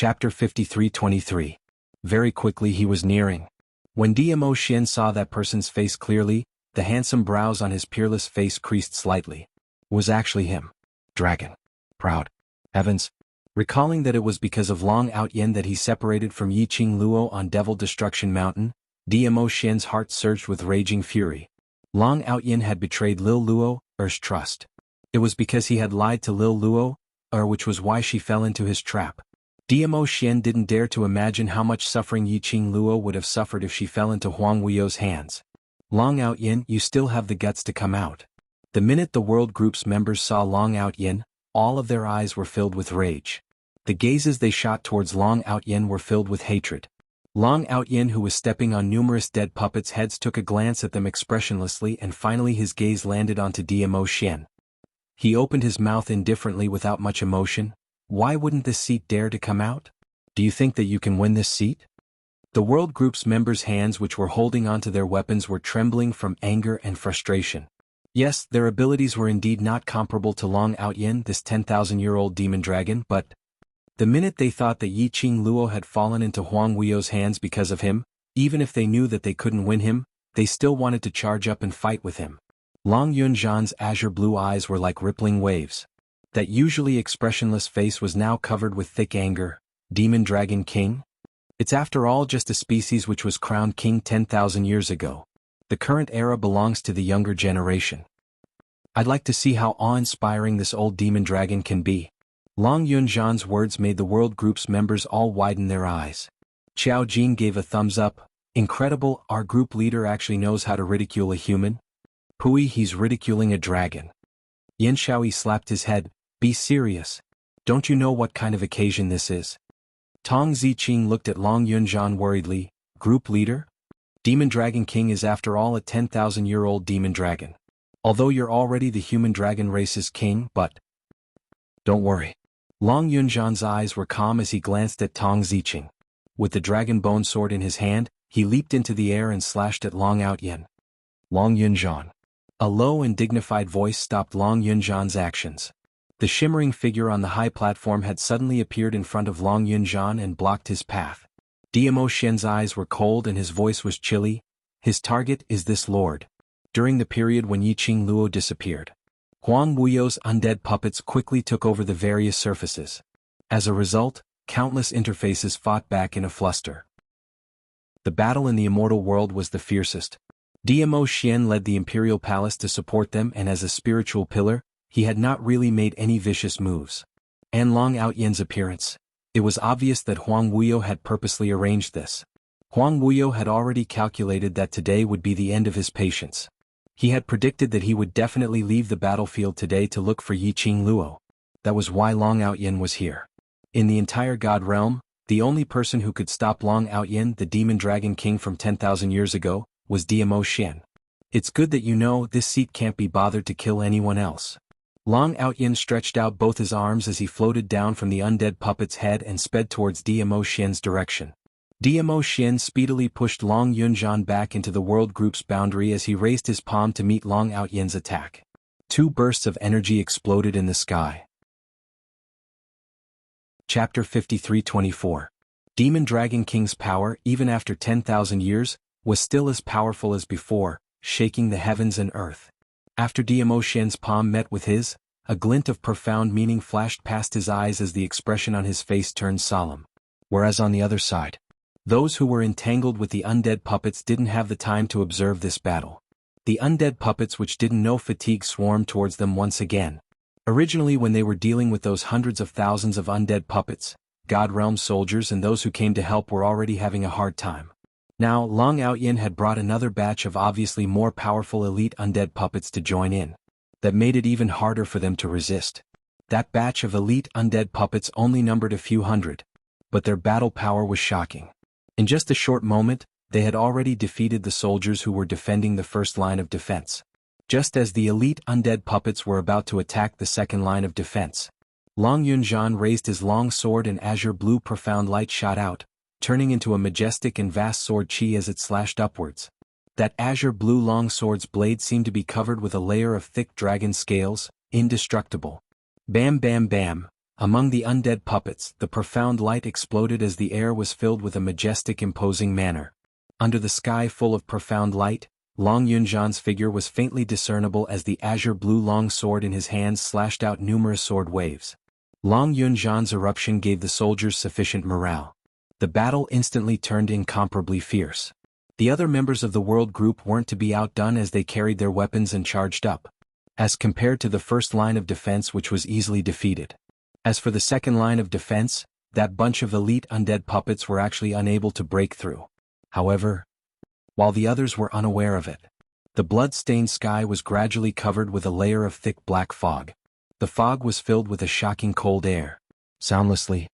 Chapter 53-23. Very quickly he was nearing. When Dmo Xian saw that person's face clearly, the handsome brows on his peerless face creased slightly. It was actually him. Dragon. Proud. Heavens. Recalling that it was because of Long Outyen that he separated from Yiqing Luo on Devil Destruction Mountain, Dmo Xian's heart surged with raging fury. Long Outyen had betrayed Lil Luo, Er's trust. It was because he had lied to Lil Luo, which was why she fell into his trap. Dmo Xian didn't dare to imagine how much suffering Yiqing Luo would have suffered if she fell into Huang Wuyo's hands. Long Outyen, you still have the guts to come out. The minute the World Group's members saw Long Outyen, all of their eyes were filled with rage. The gazes they shot towards Long Outyen were filled with hatred. Long Outyen, who was stepping on numerous dead puppets' heads, took a glance at them expressionlessly, and finally his gaze landed onto Dmo Xian. He opened his mouth indifferently without much emotion. Why wouldn't this seat dare to come out? Do you think that you can win this seat? The World Group's members' hands, which were holding onto their weapons, were trembling from anger and frustration. Yes, their abilities were indeed not comparable to Long Outyen, this 10,000-year-old demon dragon, but the minute they thought that Yiqing Luo had fallen into Huang Wuyo's hands because of him, even if they knew that they couldn't win him, they still wanted to charge up and fight with him. Long Yunzhan's azure blue eyes were like rippling waves. That usually expressionless face was now covered with thick anger. Demon Dragon King? It's after all just a species which was crowned king 10,000 years ago. The current era belongs to the younger generation. I'd like to see how awe-inspiring this old demon dragon can be. Long Yunzhan's words made the World Group's members all widen their eyes. Qiao Jing gave a thumbs up. Incredible, our group leader actually knows how to ridicule a human. Pui, he's ridiculing a dragon. Yen Shaoyi slapped his head. Be serious. Don't you know what kind of occasion this is? Tong Ziqing looked at Long Yunzhan worriedly. Group leader? Demon Dragon King is after all a 10,000-year-old demon dragon. Although you're already the human dragon race's king, but don't worry. Long Yunzhan's eyes were calm as he glanced at Tong Ziqing. With the dragon bone sword in his hand, he leaped into the air and slashed at Long Outyen. Long Yunzhan. A low and dignified voice stopped Long Yunzhan's actions. The shimmering figure on the high platform had suddenly appeared in front of Long Yunzhan and blocked his path. Dmo Xian's eyes were cold and his voice was chilly. His target is this lord. During the period when Yiqing Luo disappeared, Huang Wuyo's undead puppets quickly took over the various surfaces. As a result, countless interfaces fought back in a fluster. The battle in the immortal world was the fiercest. Dmo Xian led the Imperial Palace to support them, and as a spiritual pillar, he had not really made any vicious moves. And Long Outyen's appearance. It was obvious that Huang Wuyo had purposely arranged this. Huang Wuyo had already calculated that today would be the end of his patience. He had predicted that he would definitely leave the battlefield today to look for Yiqing Luo. That was why Long Outyen was here. In the entire God realm, the only person who could stop Long Outyen, the Demon Dragon King from 10,000 years ago, was Dmo Xian. It's good that you know this seat can't be bothered to kill anyone else. Long Outyen stretched out both his arms as he floated down from the undead puppet's head and sped towards Dmo Xian's direction. Dmo Xian speedily pushed Long Yunzhan back into the World Group's boundary as he raised his palm to meet Long Outyen's attack. Two bursts of energy exploded in the sky. Chapter 53-24. Demon Dragon King's power, even after 10,000 years, was still as powerful as before, shaking the heavens and earth. After Dmo Xian's palm met with his, a glint of profound meaning flashed past his eyes as the expression on his face turned solemn. Whereas on the other side, those who were entangled with the undead puppets didn't have the time to observe this battle. The undead puppets, which didn't know fatigue, swarmed towards them once again. Originally, when they were dealing with those hundreds of thousands of undead puppets, God Realm soldiers and those who came to help were already having a hard time. Now, Long Outyen had brought another batch of obviously more powerful elite undead puppets to join in. That made it even harder for them to resist. That batch of elite undead puppets only numbered a few hundred, but their battle power was shocking. In just a short moment, they had already defeated the soldiers who were defending the first line of defense. Just as the elite undead puppets were about to attack the second line of defense, Long Yunzhan raised his long sword and azure blue profound light shot out, turning into a majestic and vast sword chi as it slashed upwards. That azure blue long sword's blade seemed to be covered with a layer of thick dragon scales, indestructible. Bam bam bam, Among the undead puppets, the profound light exploded as the air was filled with a majestic, imposing manner. Under the sky full of profound light, Long Yunjian's figure was faintly discernible as the azure-blue long sword in his hands slashed out numerous sword waves. Long Yunjian's eruption gave the soldiers sufficient morale. The battle instantly turned incomparably fierce. The other members of the world group weren't to be outdone as they carried their weapons and charged up, as compared to the first line of defense, which was easily defeated. As for the second line of defense, that bunch of elite undead puppets were actually unable to break through. However, while the others were unaware of it, the blood-stained sky was gradually covered with a layer of thick black fog. The fog was filled with a shocking cold air. Soundlessly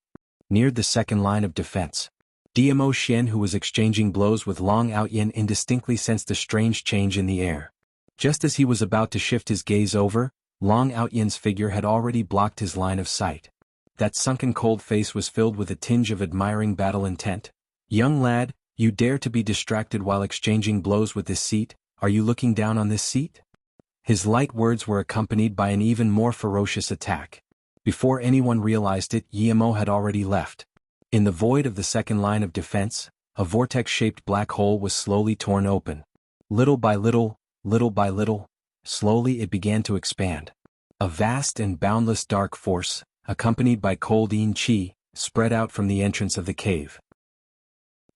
neared the second line of defense. Dmo Xian, who was exchanging blows with Long Outyen, indistinctly sensed a strange change in the air. Just as he was about to shift his gaze over, Long Outyen's figure had already blocked his line of sight. That sunken cold face was filled with a tinge of admiring battle intent. "Young lad, you dare to be distracted while exchanging blows with this seat? Are you looking down on this seat?" His light words were accompanied by an even more ferocious attack. Before anyone realized it, Yimo had already left. In the void of the second line of defense, a vortex-shaped black hole was slowly torn open. Little by little, slowly it began to expand. A vast and boundless dark force, accompanied by cold yin qi, spread out from the entrance of the cave.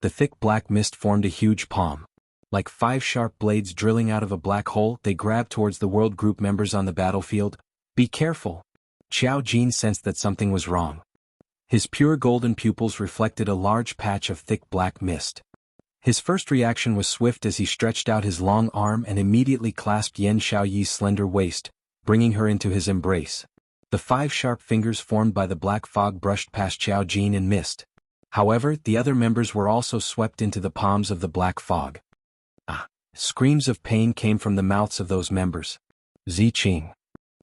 The thick black mist formed a huge palm. Like 5 sharp blades drilling out of a black hole, they grabbed towards the world group members on the battlefield. "Be careful!" Xiao Jin sensed that something was wrong. His pure golden pupils reflected a large patch of thick black mist. His first reaction was swift as he stretched out his long arm and immediately clasped Yan Xiaoyi's slender waist, bringing her into his embrace. The 5 sharp fingers formed by the black fog brushed past Xiao Jin and missed. However, the other members were also swept into the palms of the black fog. Screams of pain came from the mouths of those members. Ziqing.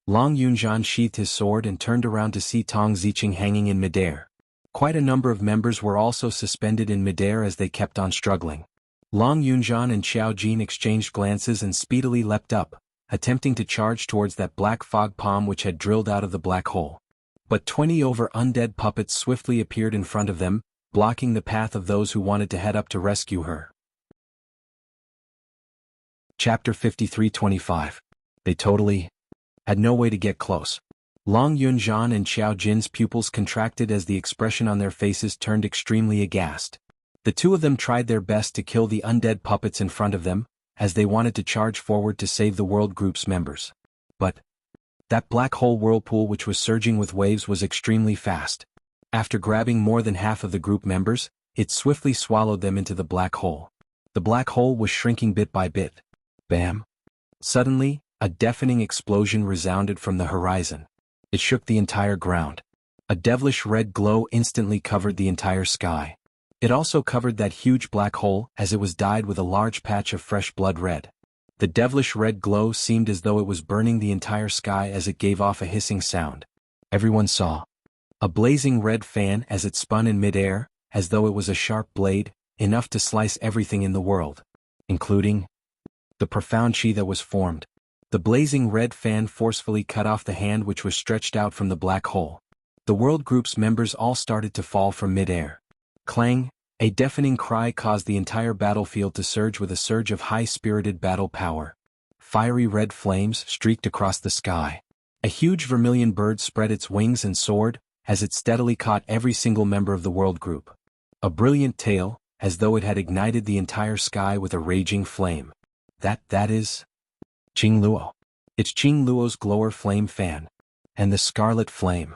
Long Yunjian sheathed his sword and turned around to see Tong Ziqing hanging in midair. Quite a number of members were also suspended in midair as they kept on struggling. Long Yunjian and Xiao Jin exchanged glances and speedily leapt up, attempting to charge towards that black fog palm which had drilled out of the black hole. But 20 over undead puppets swiftly appeared in front of them, blocking the path of those who wanted to head up to rescue her. Chapter 53-25. They totally had no way to get close. Long Yunjian and Xiao Jin's pupils contracted as the expression on their faces turned extremely aghast. The two of them tried their best to kill the undead puppets in front of them, as they wanted to charge forward to save the world group's members. But that black hole whirlpool which was surging with waves was extremely fast. After grabbing more than half of the group members, it swiftly swallowed them into the black hole. The black hole was shrinking bit by bit. Bam! Suddenly, a deafening explosion resounded from the horizon. It shook the entire ground. A devilish red glow instantly covered the entire sky. It also covered that huge black hole as it was dyed with a large patch of fresh blood red. The devilish red glow seemed as though it was burning the entire sky as it gave off a hissing sound. Everyone saw a blazing red fan as it spun in midair, as though it was a sharp blade, enough to slice everything in the world, including the profound chi that was formed. The blazing red fan forcefully cut off the hand which was stretched out from the black hole. The world group's members all started to fall from midair. Clang! A deafening cry caused the entire battlefield to surge with a surge of high-spirited battle power. Fiery red flames streaked across the sky. A huge vermilion bird spread its wings and soared, as it steadily caught every single member of the world group. A brilliant tail, as though it had ignited the entire sky with a raging flame. That is Qing Luo. It's Qing Luo's glower flame fan. And the scarlet flame.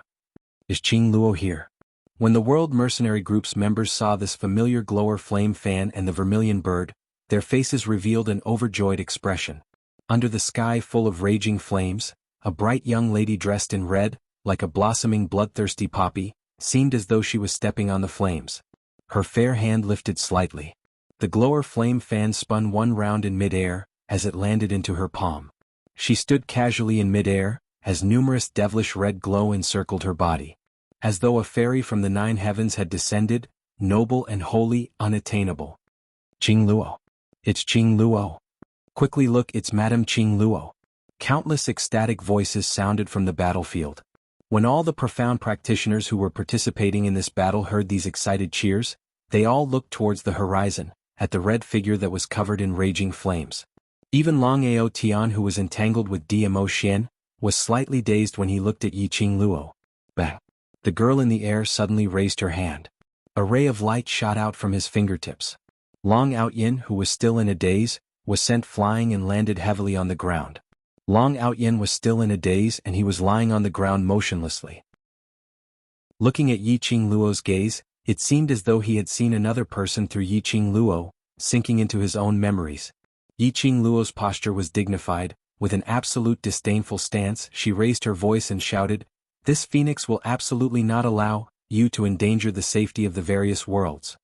Is Qing Luo here? When the World Mercenary Group's members saw this familiar glower flame fan and the vermilion bird, their faces revealed an overjoyed expression. Under the sky full of raging flames, a bright young lady dressed in red, like a blossoming bloodthirsty poppy, seemed as though she was stepping on the flames. Her fair hand lifted slightly. The glower flame fan spun one round in midair, as it landed into her palm. She stood casually in midair, as numerous devilish red glow encircled her body. As though a fairy from the 9 heavens had descended, noble and holy, unattainable. Qing Luo. It's Qing Luo. Quickly look, it's Madame Qing Luo. Countless ecstatic voices sounded from the battlefield. When all the profound practitioners who were participating in this battle heard these excited cheers, they all looked towards the horizon, at the red figure that was covered in raging flames. Even Long Ao Tian, who was entangled with Dmo Xian, was slightly dazed when he looked at Yiqing Luo. Bang! The girl in the air suddenly raised her hand. A ray of light shot out from his fingertips. Long Outyin, who was still in a daze, was sent flying and landed heavily on the ground. Long Outyin was still in a daze and he was lying on the ground motionlessly. Looking at Yiqing Luo's gaze, it seemed as though he had seen another person through Yiqing Luo, sinking into his own memories. Yiqing Luo's posture was dignified. With an absolute disdainful stance, she raised her voice and shouted, "This phoenix will absolutely not allow you to endanger the safety of the various worlds."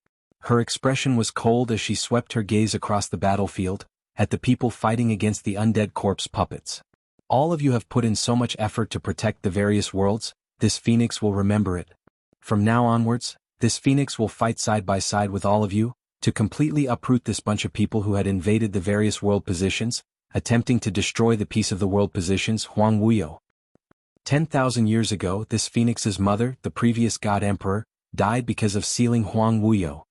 Her expression was cold as she swept her gaze across the battlefield, at the people fighting against the undead corpse puppets. "All of you have put in so much effort to protect the various worlds, this phoenix will remember it. From now onwards, this phoenix will fight side by side with all of you, to completely uproot this bunch of people who had invaded the various world positions, attempting to destroy the peace of the world positions." Huang Wuyo. 10,000 years ago, this phoenix's mother, the previous god emperor, died because of sealing Huang Wuyo.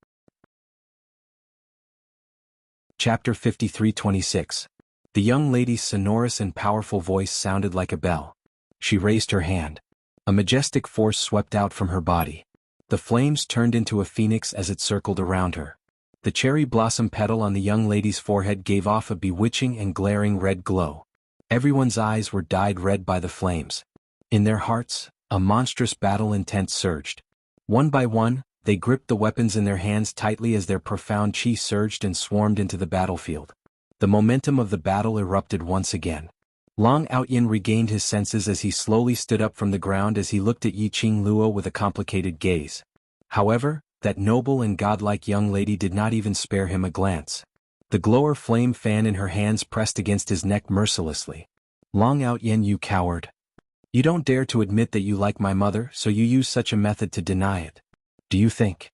Chapter 53:26. The young lady's sonorous and powerful voice sounded like a bell. She raised her hand. A majestic force swept out from her body. The flames turned into a phoenix as it circled around her. The cherry blossom petal on the young lady's forehead gave off a bewitching and glaring red glow. Everyone's eyes were dyed red by the flames. In their hearts, a monstrous battle intent surged. One by one, they gripped the weapons in their hands tightly as their profound chi surged and swarmed into the battlefield. The momentum of the battle erupted once again. Long Outyin regained his senses as he slowly stood up from the ground as he looked at Yiqing Luo with a complicated gaze. However, that noble and godlike young lady did not even spare him a glance. The glower flame fan in her hands pressed against his neck mercilessly. "Long Outyin, you coward. You don't dare to admit that you like my mother, so you use such a method to deny it. Do you think,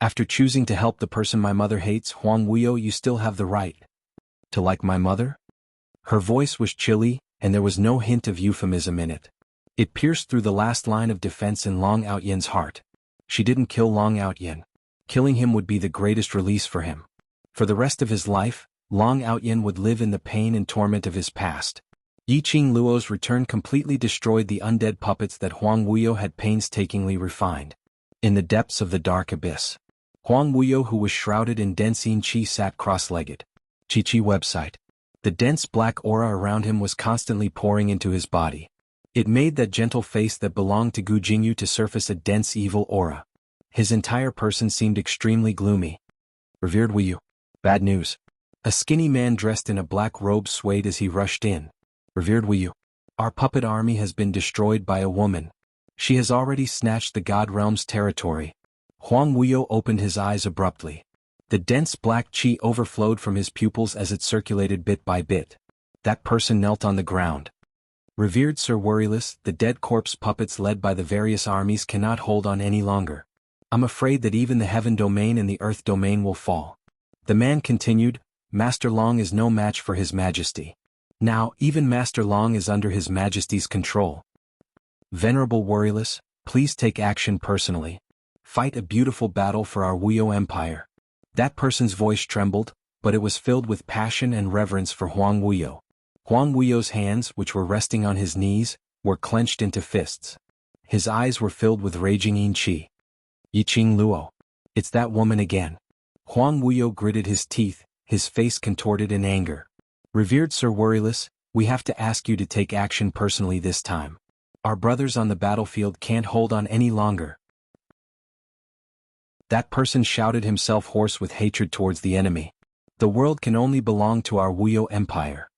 after choosing to help the person my mother hates, Huang Wuyo, you still have the right to like my mother?" Her voice was chilly, and there was no hint of euphemism in it. It pierced through the last line of defense in Long Outyin's heart. She didn't kill Long Outyin. Killing him would be the greatest release for him. For the rest of his life, Long Outyin would live in the pain and torment of his past. Yiqing Luo's return completely destroyed the undead puppets that Huang Wuyo had painstakingly refined. In the depths of the dark abyss, Huang Wuyo, who was shrouded in Densin Qi, sat cross-legged. Chi website. The dense black aura around him was constantly pouring into his body. It made that gentle face that belonged to Gu Jingyu to surface a dense evil aura. His entire person seemed extremely gloomy. "Revered Wuyu. Bad news." A skinny man dressed in a black robe swayed as he rushed in. "Revered Wuyu. Our puppet army has been destroyed by a woman. She has already snatched the God Realm's territory." Huang Wuyo opened his eyes abruptly. The dense black qi overflowed from his pupils as it circulated bit by bit. That person knelt on the ground. "Revered Sir Worryless, the dead corpse puppets led by the various armies cannot hold on any longer. I'm afraid that even the heaven domain and the earth domain will fall." The man continued, "Master Long is no match for His Majesty. Now, even Master Long is under His Majesty's control. Venerable Worryless, please take action personally. Fight a beautiful battle for our Wuyo Empire." That person's voice trembled, but it was filled with passion and reverence for Huang Wuyo. Huang Wuyo's hands, which were resting on his knees, were clenched into fists. His eyes were filled with raging yin qi. "Yiqing Luo. It's that woman again." Huang Wuyo gritted his teeth, his face contorted in anger. "Revered Sir Worryless, we have to ask you to take action personally this time. Our brothers on the battlefield can't hold on any longer." That person shouted, himself hoarse with hatred towards the enemy. "The world can only belong to our Wuyo Empire."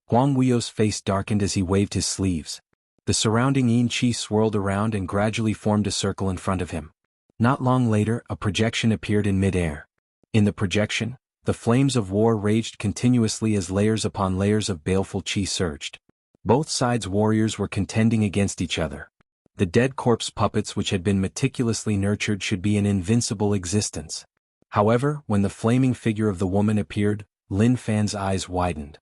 Huang Wuyo's face darkened as he waved his sleeves. The surrounding yin qi swirled around and gradually formed a circle in front of him. Not long later, a projection appeared in mid-air. In the projection, the flames of war raged continuously as layers upon layers of baleful qi surged. Both sides' warriors were contending against each other. The dead corpse puppets which had been meticulously nurtured should be an invincible existence. However, when the flaming figure of the woman appeared, Lin Fan's eyes widened.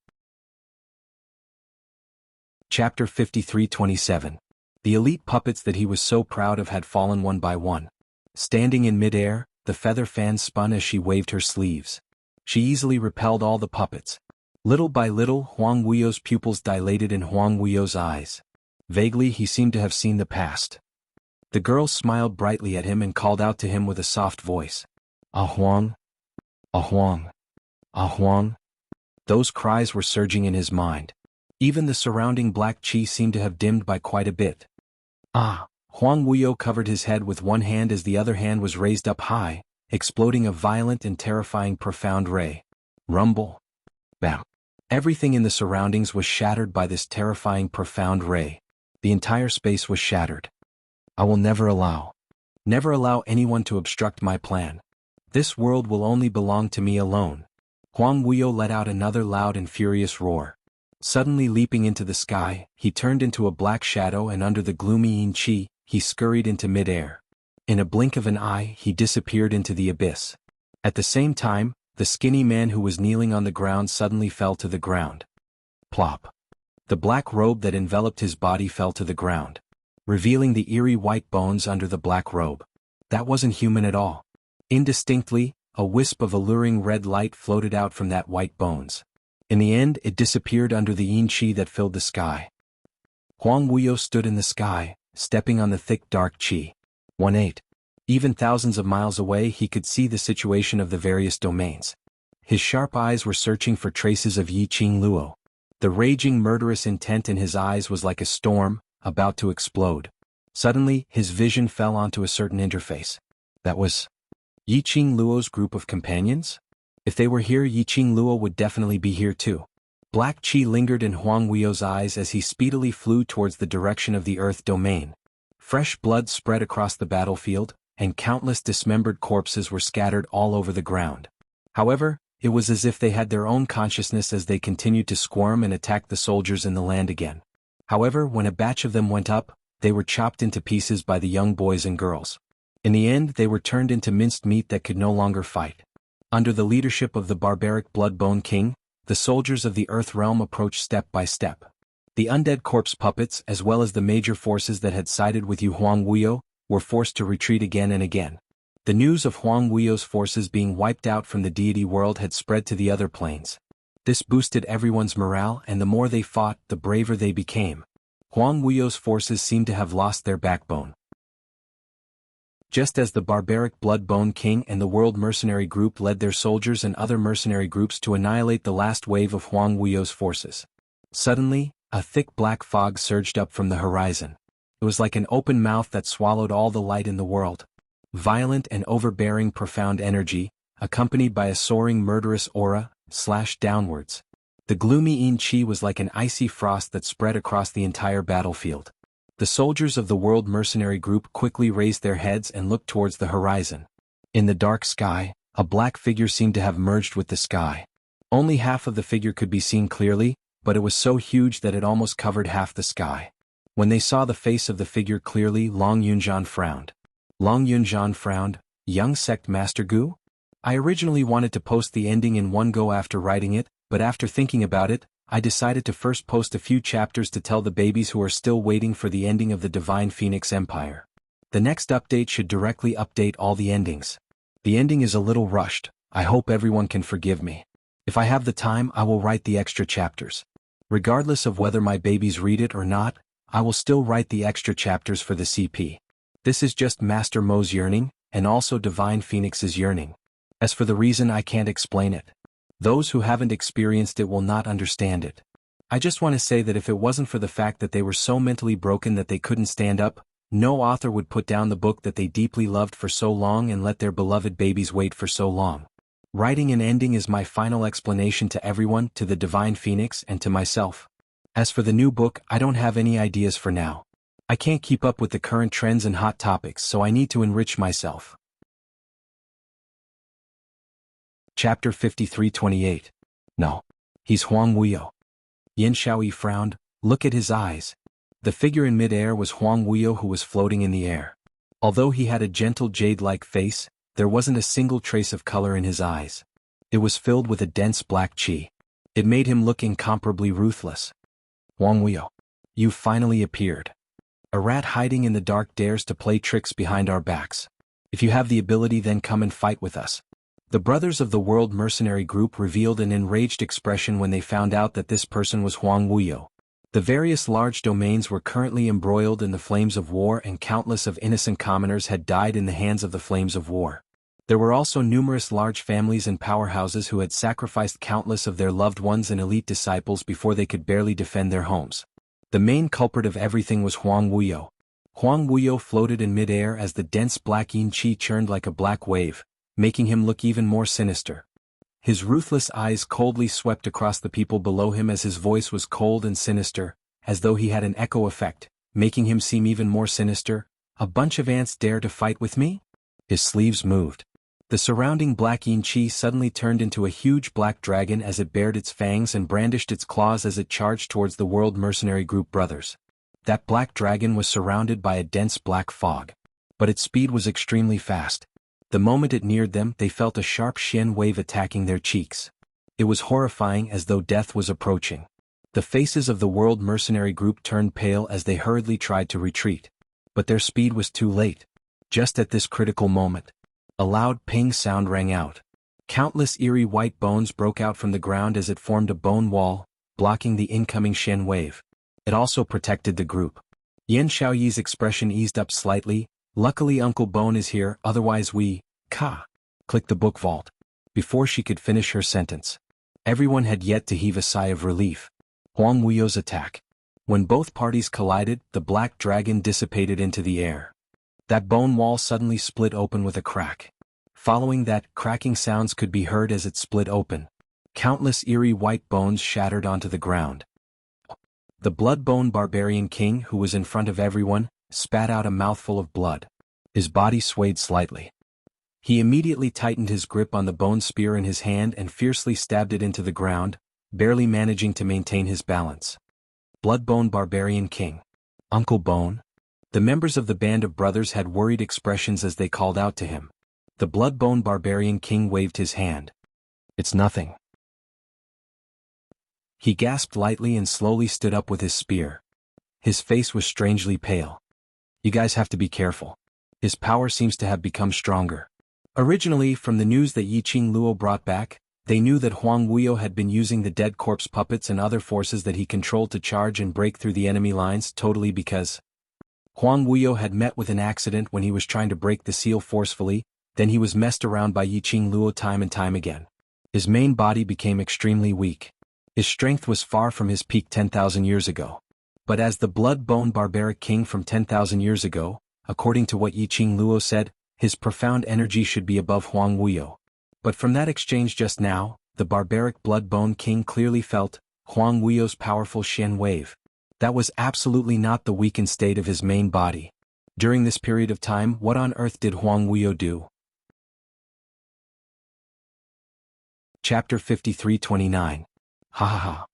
Chapter 53:27. The elite puppets that he was so proud of had fallen one by one. Standing in midair, the feather fan spun as she waved her sleeves. She easily repelled all the puppets. Little by little, Huang Wuyo's pupils dilated in Huang Wuyo's eyes. Vaguely, he seemed to have seen the past. The girl smiled brightly at him and called out to him with a soft voice. "Ah Huang! Ah Huang! Ah Huang!" Those cries were surging in his mind. Even the surrounding black qi seemed to have dimmed by quite a bit. Ah! Huang Wuyo covered his head with one hand as the other hand was raised up high, exploding a violent and terrifying profound ray. Rumble. Bam. Everything in the surroundings was shattered by this terrifying profound ray. The entire space was shattered. I will never allow anyone to obstruct my plan. This world will only belong to me alone. Huang Wuyo let out another loud and furious roar. Suddenly leaping into the sky, he turned into a black shadow, and under the gloomy yin qi, he scurried into midair. In a blink of an eye, he disappeared into the abyss. At the same time, the skinny man who was kneeling on the ground suddenly fell to the ground. Plop. The black robe that enveloped his body fell to the ground, revealing the eerie white bones under the black robe. That wasn't human at all. Indistinctly, a wisp of alluring red light floated out from that white bones. In the end, it disappeared under the yin qi that filled the sky. Huang Wuyo stood in the sky, stepping on the thick dark qi. 1-8. Even thousands of miles away, he could see the situation of the various domains. His sharp eyes were searching for traces of Yi Qing Luo. The raging murderous intent in his eyes was like a storm, about to explode. Suddenly, his vision fell onto a certain interface. That was Yi Qing Luo's group of companions? If they were here, Yi Qing Luo would definitely be here too. Black qi lingered in Huang Wuyo's eyes as he speedily flew towards the direction of the Earth domain. Fresh blood spread across the battlefield, and countless dismembered corpses were scattered all over the ground. However, it was as if they had their own consciousness as they continued to squirm and attack the soldiers in the land again. However, when a batch of them went up, they were chopped into pieces by the young boys and girls. In the end, they were turned into minced meat that could no longer fight. Under the leadership of the barbaric Bloodbone King, the soldiers of the Earth realm approached step by step. The undead corpse puppets, as well as the major forces that had sided with Huang Wuyo, were forced to retreat again and again. The news of Huang Wuyo's forces being wiped out from the deity world had spread to the other planes. This boosted everyone's morale, and the more they fought, the braver they became. Huang Wuyo's forces seemed to have lost their backbone. Just as the barbaric Bloodbone King and the World Mercenary Group led their soldiers and other mercenary groups to annihilate the last wave of Huang Wuyo's forces. Suddenly, a thick black fog surged up from the horizon. It was like an open mouth that swallowed all the light in the world. Violent and overbearing profound energy, accompanied by a soaring murderous aura, slashed downwards. The gloomy yin qi was like an icy frost that spread across the entire battlefield. The soldiers of the World Mercenary Group quickly raised their heads and looked towards the horizon. In the dark sky, a black figure seemed to have merged with the sky. Only half of the figure could be seen clearly, but it was so huge that it almost covered half the sky. When they saw the face of the figure clearly, Long Yunzhan frowned. Long Yunzhan frowned. Young Sect Master Gu? I originally wanted to post the ending in one go after writing it, but after thinking about it, I decided to first post a few chapters to tell the babies who are still waiting for the ending of the Divine Phoenix Empire. The next update should directly update all the endings. The ending is a little rushed. I hope everyone can forgive me. If I have the time, I will write the extra chapters. Regardless of whether my babies read it or not, I will still write the extra chapters for the CP. This is just Master Mo's yearning, and also Divine Phoenix's yearning. As for the reason, I can't explain it. Those who haven't experienced it will not understand it. I just want to say that if it wasn't for the fact that they were so mentally broken that they couldn't stand up, no author would put down the book that they deeply loved for so long and let their beloved babies wait for so long. Writing an ending is my final explanation to everyone, to the Divine Phoenix, and to myself. As for the new book, I don't have any ideas for now. I can't keep up with the current trends and hot topics, so I need to enrich myself. Chapter 53-28. No. He's Huang Wuyo. Yin Shaoyi frowned. Look at his eyes. The figure in mid-air was Huang Wuyo, who was floating in the air. Although he had a gentle jade-like face, there wasn't a single trace of color in his eyes. It was filled with a dense black qi. It made him look incomparably ruthless. Huang Wuyo. You finally appeared. A rat hiding in the dark dares to play tricks behind our backs. If you have the ability, then come and fight with us. The brothers of the World Mercenary Group revealed an enraged expression when they found out that this person was Huang Wuyo. The various large domains were currently embroiled in the flames of war, and countless of innocent commoners had died in the hands of the flames of war. There were also numerous large families and powerhouses who had sacrificed countless of their loved ones and elite disciples before they could barely defend their homes. The main culprit of everything was Huang Wuyo. Huang Wuyo floated in mid-air as the dense black yin qi churned like a black wave, making him look even more sinister. His ruthless eyes coldly swept across the people below him as his voice was cold and sinister, as though he had an echo effect, making him seem even more sinister. A bunch of ants dare to fight with me? His sleeves moved. The surrounding black yin qi suddenly turned into a huge black dragon as it bared its fangs and brandished its claws as it charged towards the World Mercenary Group brothers. That black dragon was surrounded by a dense black fog. But its speed was extremely fast. The moment it neared them, they felt a sharp shin wave attacking their cheeks. It was horrifying, as though death was approaching. The faces of the World Mercenary Group turned pale as they hurriedly tried to retreat. But their speed was too late. Just at this critical moment, a loud ping sound rang out. Countless eerie white bones broke out from the ground as it formed a bone wall, blocking the incoming shin wave. It also protected the group. Yen Xiaoyi's expression eased up slightly. Luckily Uncle Bone is here, otherwise we, clicked the book vault. Before she could finish her sentence, everyone had yet to heave a sigh of relief. Huang Wuyo's attack. When both parties collided, the black dragon dissipated into the air. That bone wall suddenly split open with a crack. Following that, cracking sounds could be heard as it split open. Countless eerie white bones shattered onto the ground. The blood-bone barbarian king, who was in front of everyone, spat out a mouthful of blood. His body swayed slightly. He immediately tightened his grip on the bone spear in his hand and fiercely stabbed it into the ground, barely managing to maintain his balance. Blood-bone barbarian king. Uncle Bone? The members of the band of brothers had worried expressions as they called out to him. The blood-bone barbarian king waved his hand. It's nothing. He gasped lightly and slowly stood up with his spear. His face was strangely pale. You guys have to be careful. His power seems to have become stronger. Originally, from the news that Yiqing Luo brought back, they knew that Huang Wuyo had been using the dead corpse puppets and other forces that he controlled to charge and break through the enemy lines totally because Huang Wuyo had met with an accident when he was trying to break the seal forcefully, then he was messed around by Yiqing Luo time and time again. His main body became extremely weak. His strength was far from his peak 10,000 years ago. But as the blood-bone barbaric king from 10,000 years ago, according to what Yiqing Luo said, his profound energy should be above Huang Wuyo. But from that exchange just now, the barbaric blood-bone king clearly felt Huang Wuyo's powerful shin wave. That was absolutely not the weakened state of his main body. During this period of time, what on earth did Huang Wuyo do? Chapter 53-29. Ha ha ha.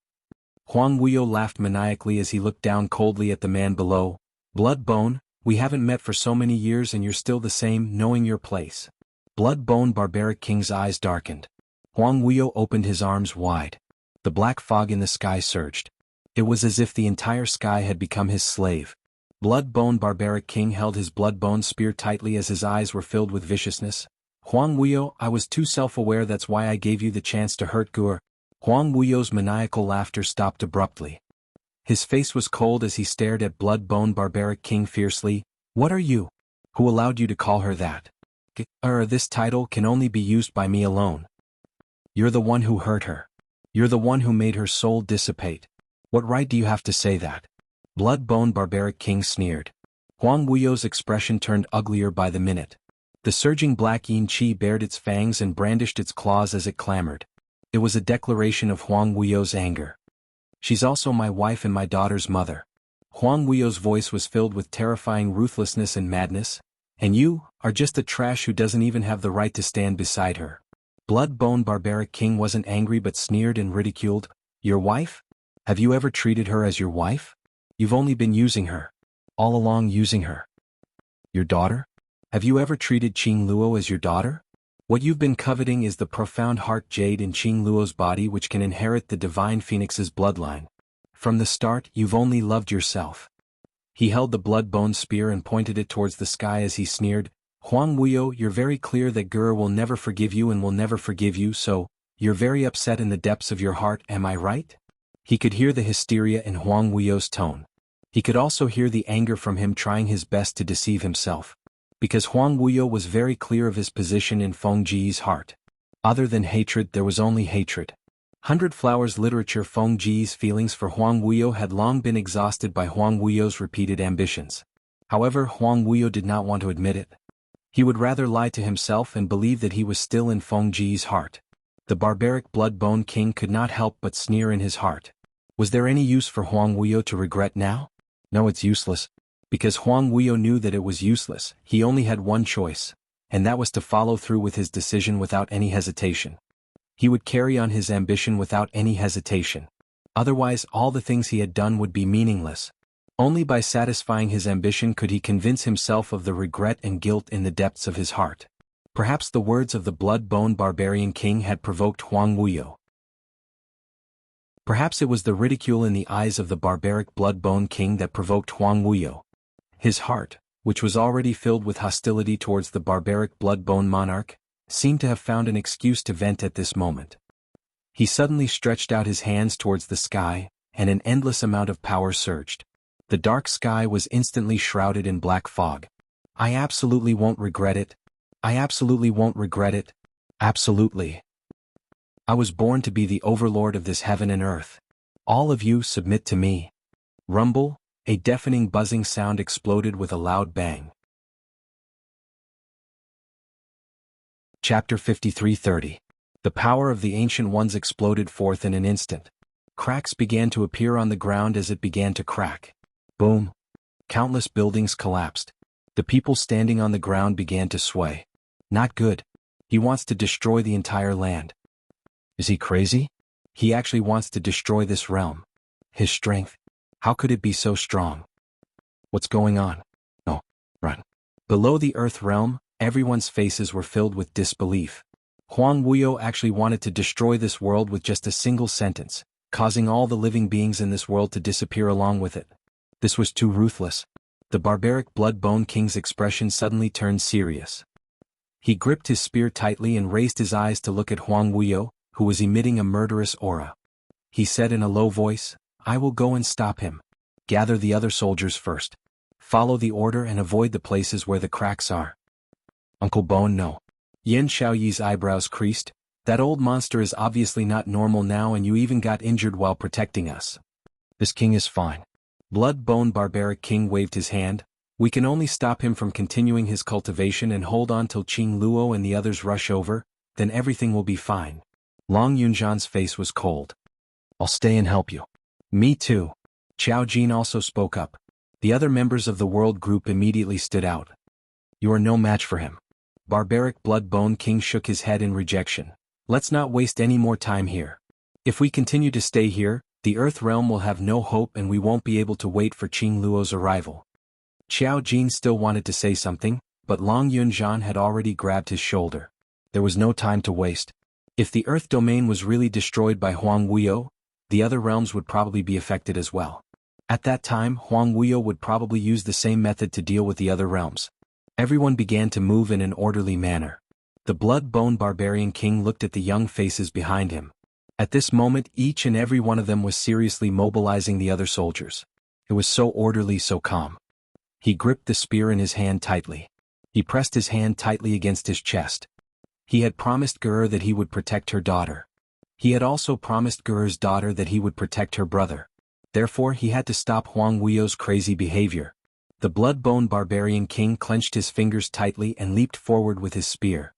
Huang Wuyo laughed maniacally as he looked down coldly at the man below. Blood-bone, we haven't met for so many years and you're still the same, knowing your place. Blood-bone barbaric king's eyes darkened. Huang Wuyo opened his arms wide. The black fog in the sky surged. It was as if the entire sky had become his slave. Blood-bone barbaric king held his blood-bone spear tightly as his eyes were filled with viciousness. Huang Wuyo, I was too self-aware, that's why I gave you the chance to hurt Gur. Huang Wuyo's maniacal laughter stopped abruptly. His face was cold as he stared at blood-bone barbaric king fiercely. What are you? Who allowed you to call her that? This title can only be used by me alone. You're the one who hurt her. You're the one who made her soul dissipate. What right do you have to say that? Blood-bone barbaric king sneered. Huang Wuyo's expression turned uglier by the minute. The surging black yin qi bared its fangs and brandished its claws as it clamored. It was a declaration of Huang Wuyo's anger. She's also my wife and my daughter's mother. Huang Wuyo's voice was filled with terrifying ruthlessness and madness. And you are just a trash who doesn't even have the right to stand beside her. Blood-bone barbaric king wasn't angry but sneered and ridiculed. Your wife? Have you ever treated her as your wife? You've only been using her. All along using her. Your daughter? Have you ever treated Qing Luo as your daughter? What you've been coveting is the profound heart jade in Qing Luo's body which can inherit the divine phoenix's bloodline. From the start, you've only loved yourself. He held the blood-bone spear and pointed it towards the sky as he sneered, "Huang Wuyo, you're very clear that Gur will never forgive you and will never forgive you, so, you're very upset in the depths of your heart, am I right?" He could hear the hysteria in Huang Wuyo's tone. He could also hear the anger from him trying his best to deceive himself. Because Huang Wuyo was very clear of his position in Feng Ji's heart. Other than hatred, there was only hatred. Hundred Flowers literature. Feng Ji's feelings for Huang Wuyo had long been exhausted by Huang Wuyo's repeated ambitions. However, Huang Wuyo did not want to admit it. He would rather lie to himself and believe that he was still in Feng Ji's heart. The barbaric blood-bone king could not help but sneer in his heart. Was there any use for Huang Wuyo to regret now? No, it's useless. Because Huang Wuyo knew that it was useless, he only had one choice, and that was to follow through with his decision without any hesitation. He would carry on his ambition without any hesitation. Otherwise, all the things he had done would be meaningless. Only by satisfying his ambition could he convince himself of the regret and guilt in the depths of his heart. Perhaps the words of the blood-bone barbarian king had provoked Huang Wuyo. Perhaps it was the ridicule in the eyes of the barbaric blood-bone king that provoked Huang Wuyo. His heart, which was already filled with hostility towards the barbaric blood-bone monarch, seemed to have found an excuse to vent at this moment. He suddenly stretched out his hands towards the sky, and an endless amount of power surged. The dark sky was instantly shrouded in black fog. "I absolutely won't regret it. I absolutely won't regret it. Absolutely. I was born to be the overlord of this heaven and earth. All of you submit to me." Rumble, a deafening buzzing sound exploded with a loud bang. Chapter 53:30. The power of the Ancient Ones exploded forth in an instant. Cracks began to appear on the ground as it began to crack. Boom. Countless buildings collapsed. The people standing on the ground began to sway. Not good. He wants to destroy the entire land. Is he crazy? He actually wants to destroy this realm. His strength. How could it be so strong? What's going on? Oh, run. Below the Earth realm, everyone's faces were filled with disbelief. Huang Wuyo actually wanted to destroy this world with just a single sentence, causing all the living beings in this world to disappear along with it. This was too ruthless. The barbaric blood-bone king's expression suddenly turned serious. He gripped his spear tightly and raised his eyes to look at Huang Wuyo, who was emitting a murderous aura. He said in a low voice, "I will go and stop him. Gather the other soldiers first. Follow the order and avoid the places where the cracks are." Uncle Bone, no. Yen Xiaoyi's eyebrows creased. "That old monster is obviously not normal now, and you even got injured while protecting us." "This king is fine." Blood-bone barbaric king waved his hand. "We can only stop him from continuing his cultivation and hold on till Qing Luo and the others rush over, then everything will be fine." Long Yunzhan's face was cold. "I'll stay and help you." "Me too." Qiao Jin also spoke up. The other members of the world group immediately stood out. "You are no match for him." Barbaric blood-bone king shook his head in rejection. "Let's not waste any more time here. If we continue to stay here, the Earth realm will have no hope and we won't be able to wait for Qing Luo's arrival." Qiao Jin still wanted to say something, but Long Yunzhan had already grabbed his shoulder. There was no time to waste. If the Earth domain was really destroyed by Huang Wuyo, the other realms would probably be affected as well. At that time, Huang Wuyo would probably use the same method to deal with the other realms. Everyone began to move in an orderly manner. The blood-bone barbarian king looked at the young faces behind him. At this moment, each and every one of them was seriously mobilizing the other soldiers. It was so orderly, so calm. He gripped the spear in his hand tightly. He pressed his hand tightly against his chest. He had promised Gur that he would protect her daughter. He had also promised Gur's daughter that he would protect her brother. Therefore, he had to stop Huang Wuyo's crazy behavior. The blood-bone barbarian king clenched his fingers tightly and leaped forward with his spear.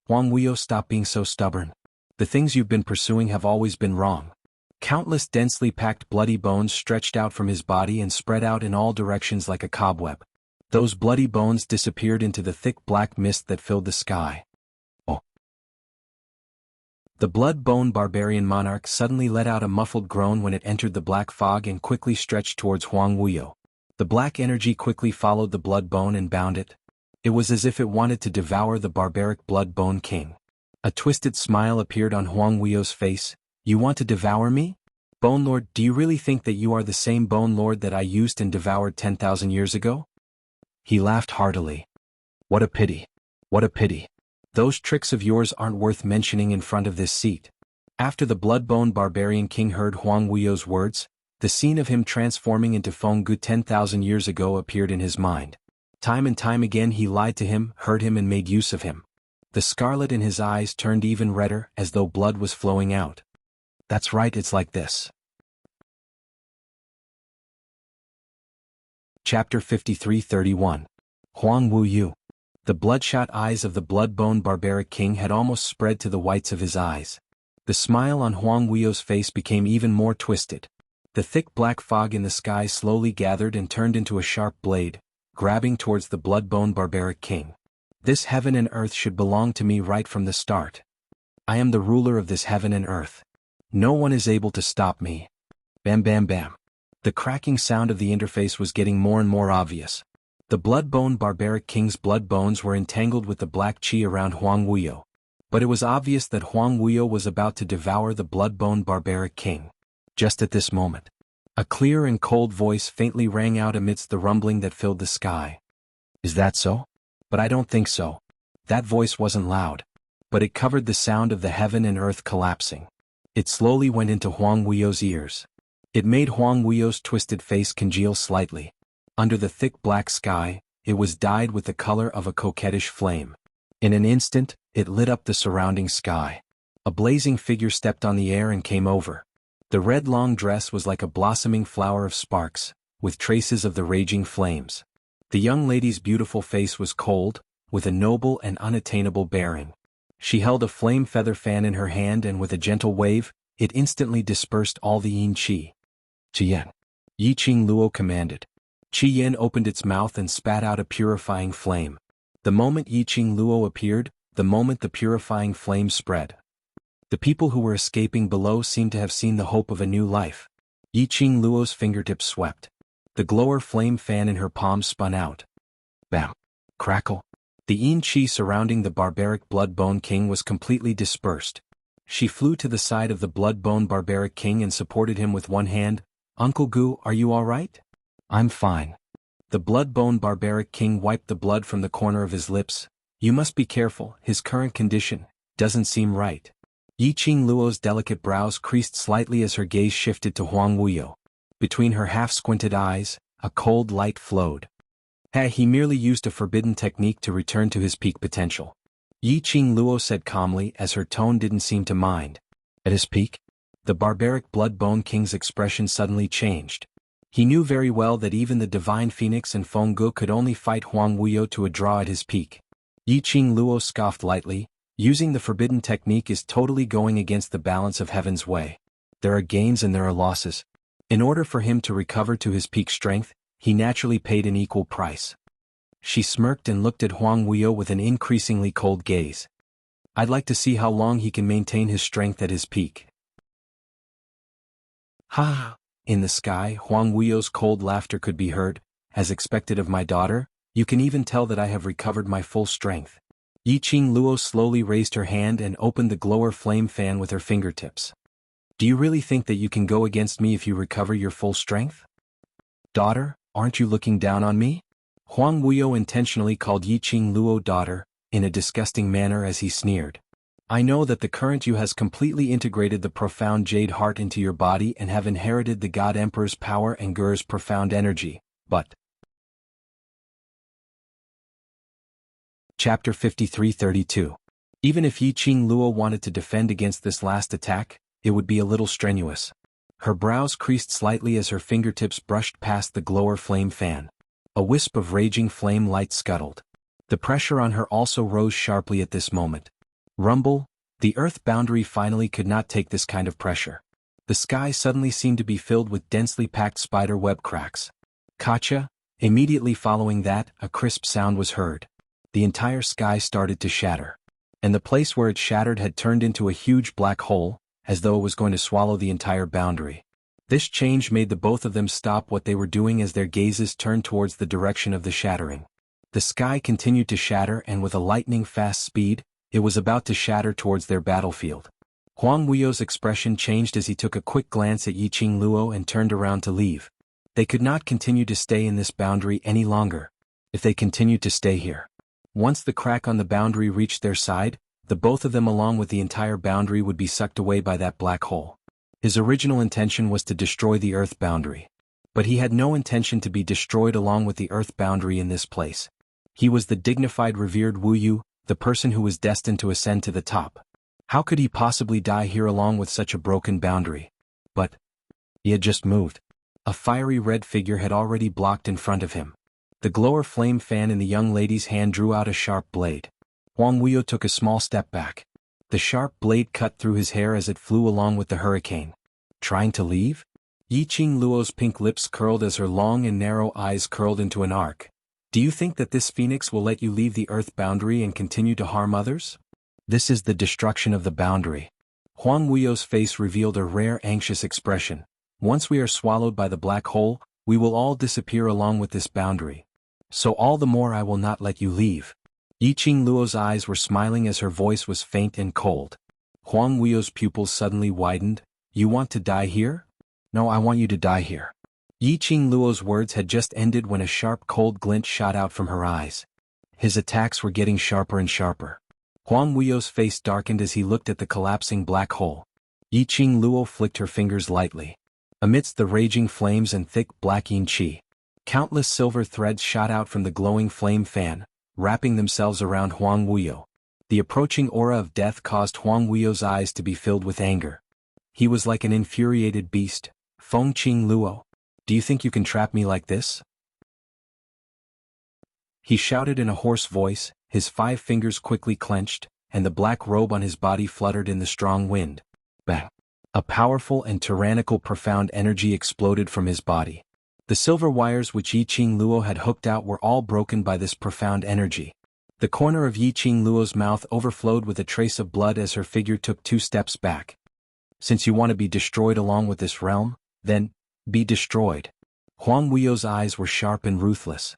"Huang Wuyo, stop being so stubborn. The things you've been pursuing have always been wrong." Countless densely packed bloody bones stretched out from his body and spread out in all directions like a cobweb. Those bloody bones disappeared into the thick black mist that filled the sky. Oh! The blood-bone barbarian monarch suddenly let out a muffled groan when it entered the black fog and quickly stretched towards Huang Wuyo. The black energy quickly followed the blood-bone and bound it. It was as if it wanted to devour the barbaric blood-bone king. A twisted smile appeared on Huang Wuyo's face. "You want to devour me? Bone Lord, do you really think that you are the same Bone Lord that I used and devoured 10,000 years ago? He laughed heartily. What a pity. What a pity. Those tricks of yours aren't worth mentioning in front of this seat. After the Bloodbone Barbarian King heard Huang Wuyo's words, the scene of him transforming into Feng Gu 10,000 years ago appeared in his mind. Time and time again he lied to him, hurt him and made use of him. The scarlet in his eyes turned even redder, as though blood was flowing out. That's right, it's like this. Chapter 53-31. Huang Wuyu. The bloodshot eyes of the Bloodbone Barbaric King had almost spread to the whites of his eyes. The smile on Huang Wuyo's face became even more twisted. The thick black fog in the sky slowly gathered and turned into a sharp blade, grabbing towards the Bloodbone Barbaric King. This heaven and earth should belong to me right from the start. I am the ruler of this heaven and earth. No one is able to stop me. Bam bam bam. The cracking sound of the interface was getting more and more obvious. The Bloodbone Barbaric King's blood bones were entangled with the black chi around Huang Wuyo. But it was obvious that Huang Wuyo was about to devour the Bloodbone Barbaric King. Just at this moment, a clear and cold voice faintly rang out amidst the rumbling that filled the sky. Is that so? But I don't think so. That voice wasn't loud, but it covered the sound of the heaven and earth collapsing. It slowly went into Huang Wuyo's ears. It made Huang Wuyo's twisted face congeal slightly. Under the thick black sky, it was dyed with the color of a coquettish flame. In an instant, it lit up the surrounding sky. A blazing figure stepped on the air and came over. The red long dress was like a blossoming flower of sparks, with traces of the raging flames. The young lady's beautiful face was cold, with a noble and unattainable bearing. She held a flame feather fan in her hand and with a gentle wave, it instantly dispersed all the yin qi. Qiyan. Yi Qing Luo commanded. Qi Yin opened its mouth and spat out a purifying flame. The moment Yi Qing Luo appeared, the moment the purifying flame spread. The people who were escaping below seemed to have seen the hope of a new life. Yi Qing Luo's fingertips swept. The glower flame fan in her palm spun out. Bam. Crackle. The yin qi surrounding the barbaric Bloodbone King was completely dispersed. She flew to the side of the Bloodbone Barbaric King and supported him with one hand. Uncle Gu, are you all right? I'm fine. The Bloodbone Barbaric King wiped the blood from the corner of his lips. You must be careful, his current condition doesn't seem right. Yi Qing Luo's delicate brows creased slightly as her gaze shifted to Huang Wuyo. Between her half-squinted eyes, a cold light flowed. He merely used a forbidden technique to return to his peak potential. Yi Qing Luo said calmly as her tone didn't seem to mind. At his peak? The barbaric Bloodbone King's expression suddenly changed. He knew very well that even the Divine Phoenix and Feng Gu could only fight Huang Wuyo to a draw at his peak. Yi Qing Luo scoffed lightly. Using the forbidden technique is totally going against the balance of heaven's way. There are gains and there are losses. In order for him to recover to his peak strength, he naturally paid an equal price. She smirked and looked at Huang Wuyo with an increasingly cold gaze. I'd like to see how long he can maintain his strength at his peak. Ha! In the sky, Huang Wuyo's cold laughter could be heard. As expected of my daughter, you can even tell that I have recovered my full strength. Yi Qing Luo slowly raised her hand and opened the glower flame fan with her fingertips. Do you really think that you can go against me if you recover your full strength? Daughter, aren't you looking down on me? Huang Wuyo intentionally called Yi Qing Luo daughter, in a disgusting manner as he sneered. I know that the current you has completely integrated the profound jade heart into your body and have inherited the God Emperor's power and Gur's profound energy, but... Chapter 53-32. Even if Yi Qing Luo wanted to defend against this last attack, it would be a little strenuous. Her brows creased slightly as her fingertips brushed past the glower flame fan. A wisp of raging flame light scuttled. The pressure on her also rose sharply at this moment. Rumble, the earth boundary finally could not take this kind of pressure. The sky suddenly seemed to be filled with densely packed spider web cracks. Kacha, immediately following that, a crisp sound was heard. The entire sky started to shatter. And the place where it shattered had turned into a huge black hole, as though it was going to swallow the entire boundary. This change made the both of them stop what they were doing as their gazes turned towards the direction of the shattering. The sky continued to shatter and with a lightning-fast speed, it was about to shatter towards their battlefield. Huang Wuyo's expression changed as he took a quick glance at Yiqing Luo and turned around to leave. They could not continue to stay in this boundary any longer. If they continued to stay here, once the crack on the boundary reached their side, the both of them along with the entire boundary would be sucked away by that black hole. His original intention was to destroy the Earth boundary. But he had no intention to be destroyed along with the Earth boundary in this place. He was the dignified revered Wu Yu, the person who was destined to ascend to the top. How could he possibly die here along with such a broken boundary? But he had just moved. A fiery red figure had already blocked in front of him. The glower flame fan in the young lady's hand drew out a sharp blade. Huang Wuyo took a small step back. The sharp blade cut through his hair as it flew along with the hurricane. Trying to leave? Yiqing Luo's pink lips curled as her long and narrow eyes curled into an arc. Do you think that this phoenix will let you leave the Earth boundary and continue to harm others? This is the destruction of the boundary. Huang Wuyo's face revealed a rare anxious expression. Once we are swallowed by the black hole, we will all disappear along with this boundary. So all the more I will not let you leave. Yiqing Luo's eyes were smiling as her voice was faint and cold. Huang Wuyo's pupils suddenly widened. You want to die here? No, I want you to die here. Yiqing Luo's words had just ended when a sharp cold glint shot out from her eyes. His attacks were getting sharper and sharper. Huang Wuyo's face darkened as he looked at the collapsing black hole. Yiqing Luo flicked her fingers lightly. Amidst the raging flames and thick black yin qi, countless silver threads shot out from the glowing flame fan, wrapping themselves around Huang Wuyo. The approaching aura of death caused Huang Wuyo's eyes to be filled with anger. He was like an infuriated beast. Fengqing Luo, do you think you can trap me like this? He shouted in a hoarse voice, his 5 fingers quickly clenched, and the black robe on his body fluttered in the strong wind. Bang! A powerful and tyrannical profound energy exploded from his body. The silver wires which Yiqing Luo had hooked out were all broken by this profound energy. The corner of Yiqing Luo's mouth overflowed with a trace of blood as her figure took 2 steps back. Since you want to be destroyed along with this realm, then, be destroyed. Huang Wuyo's eyes were sharp and ruthless.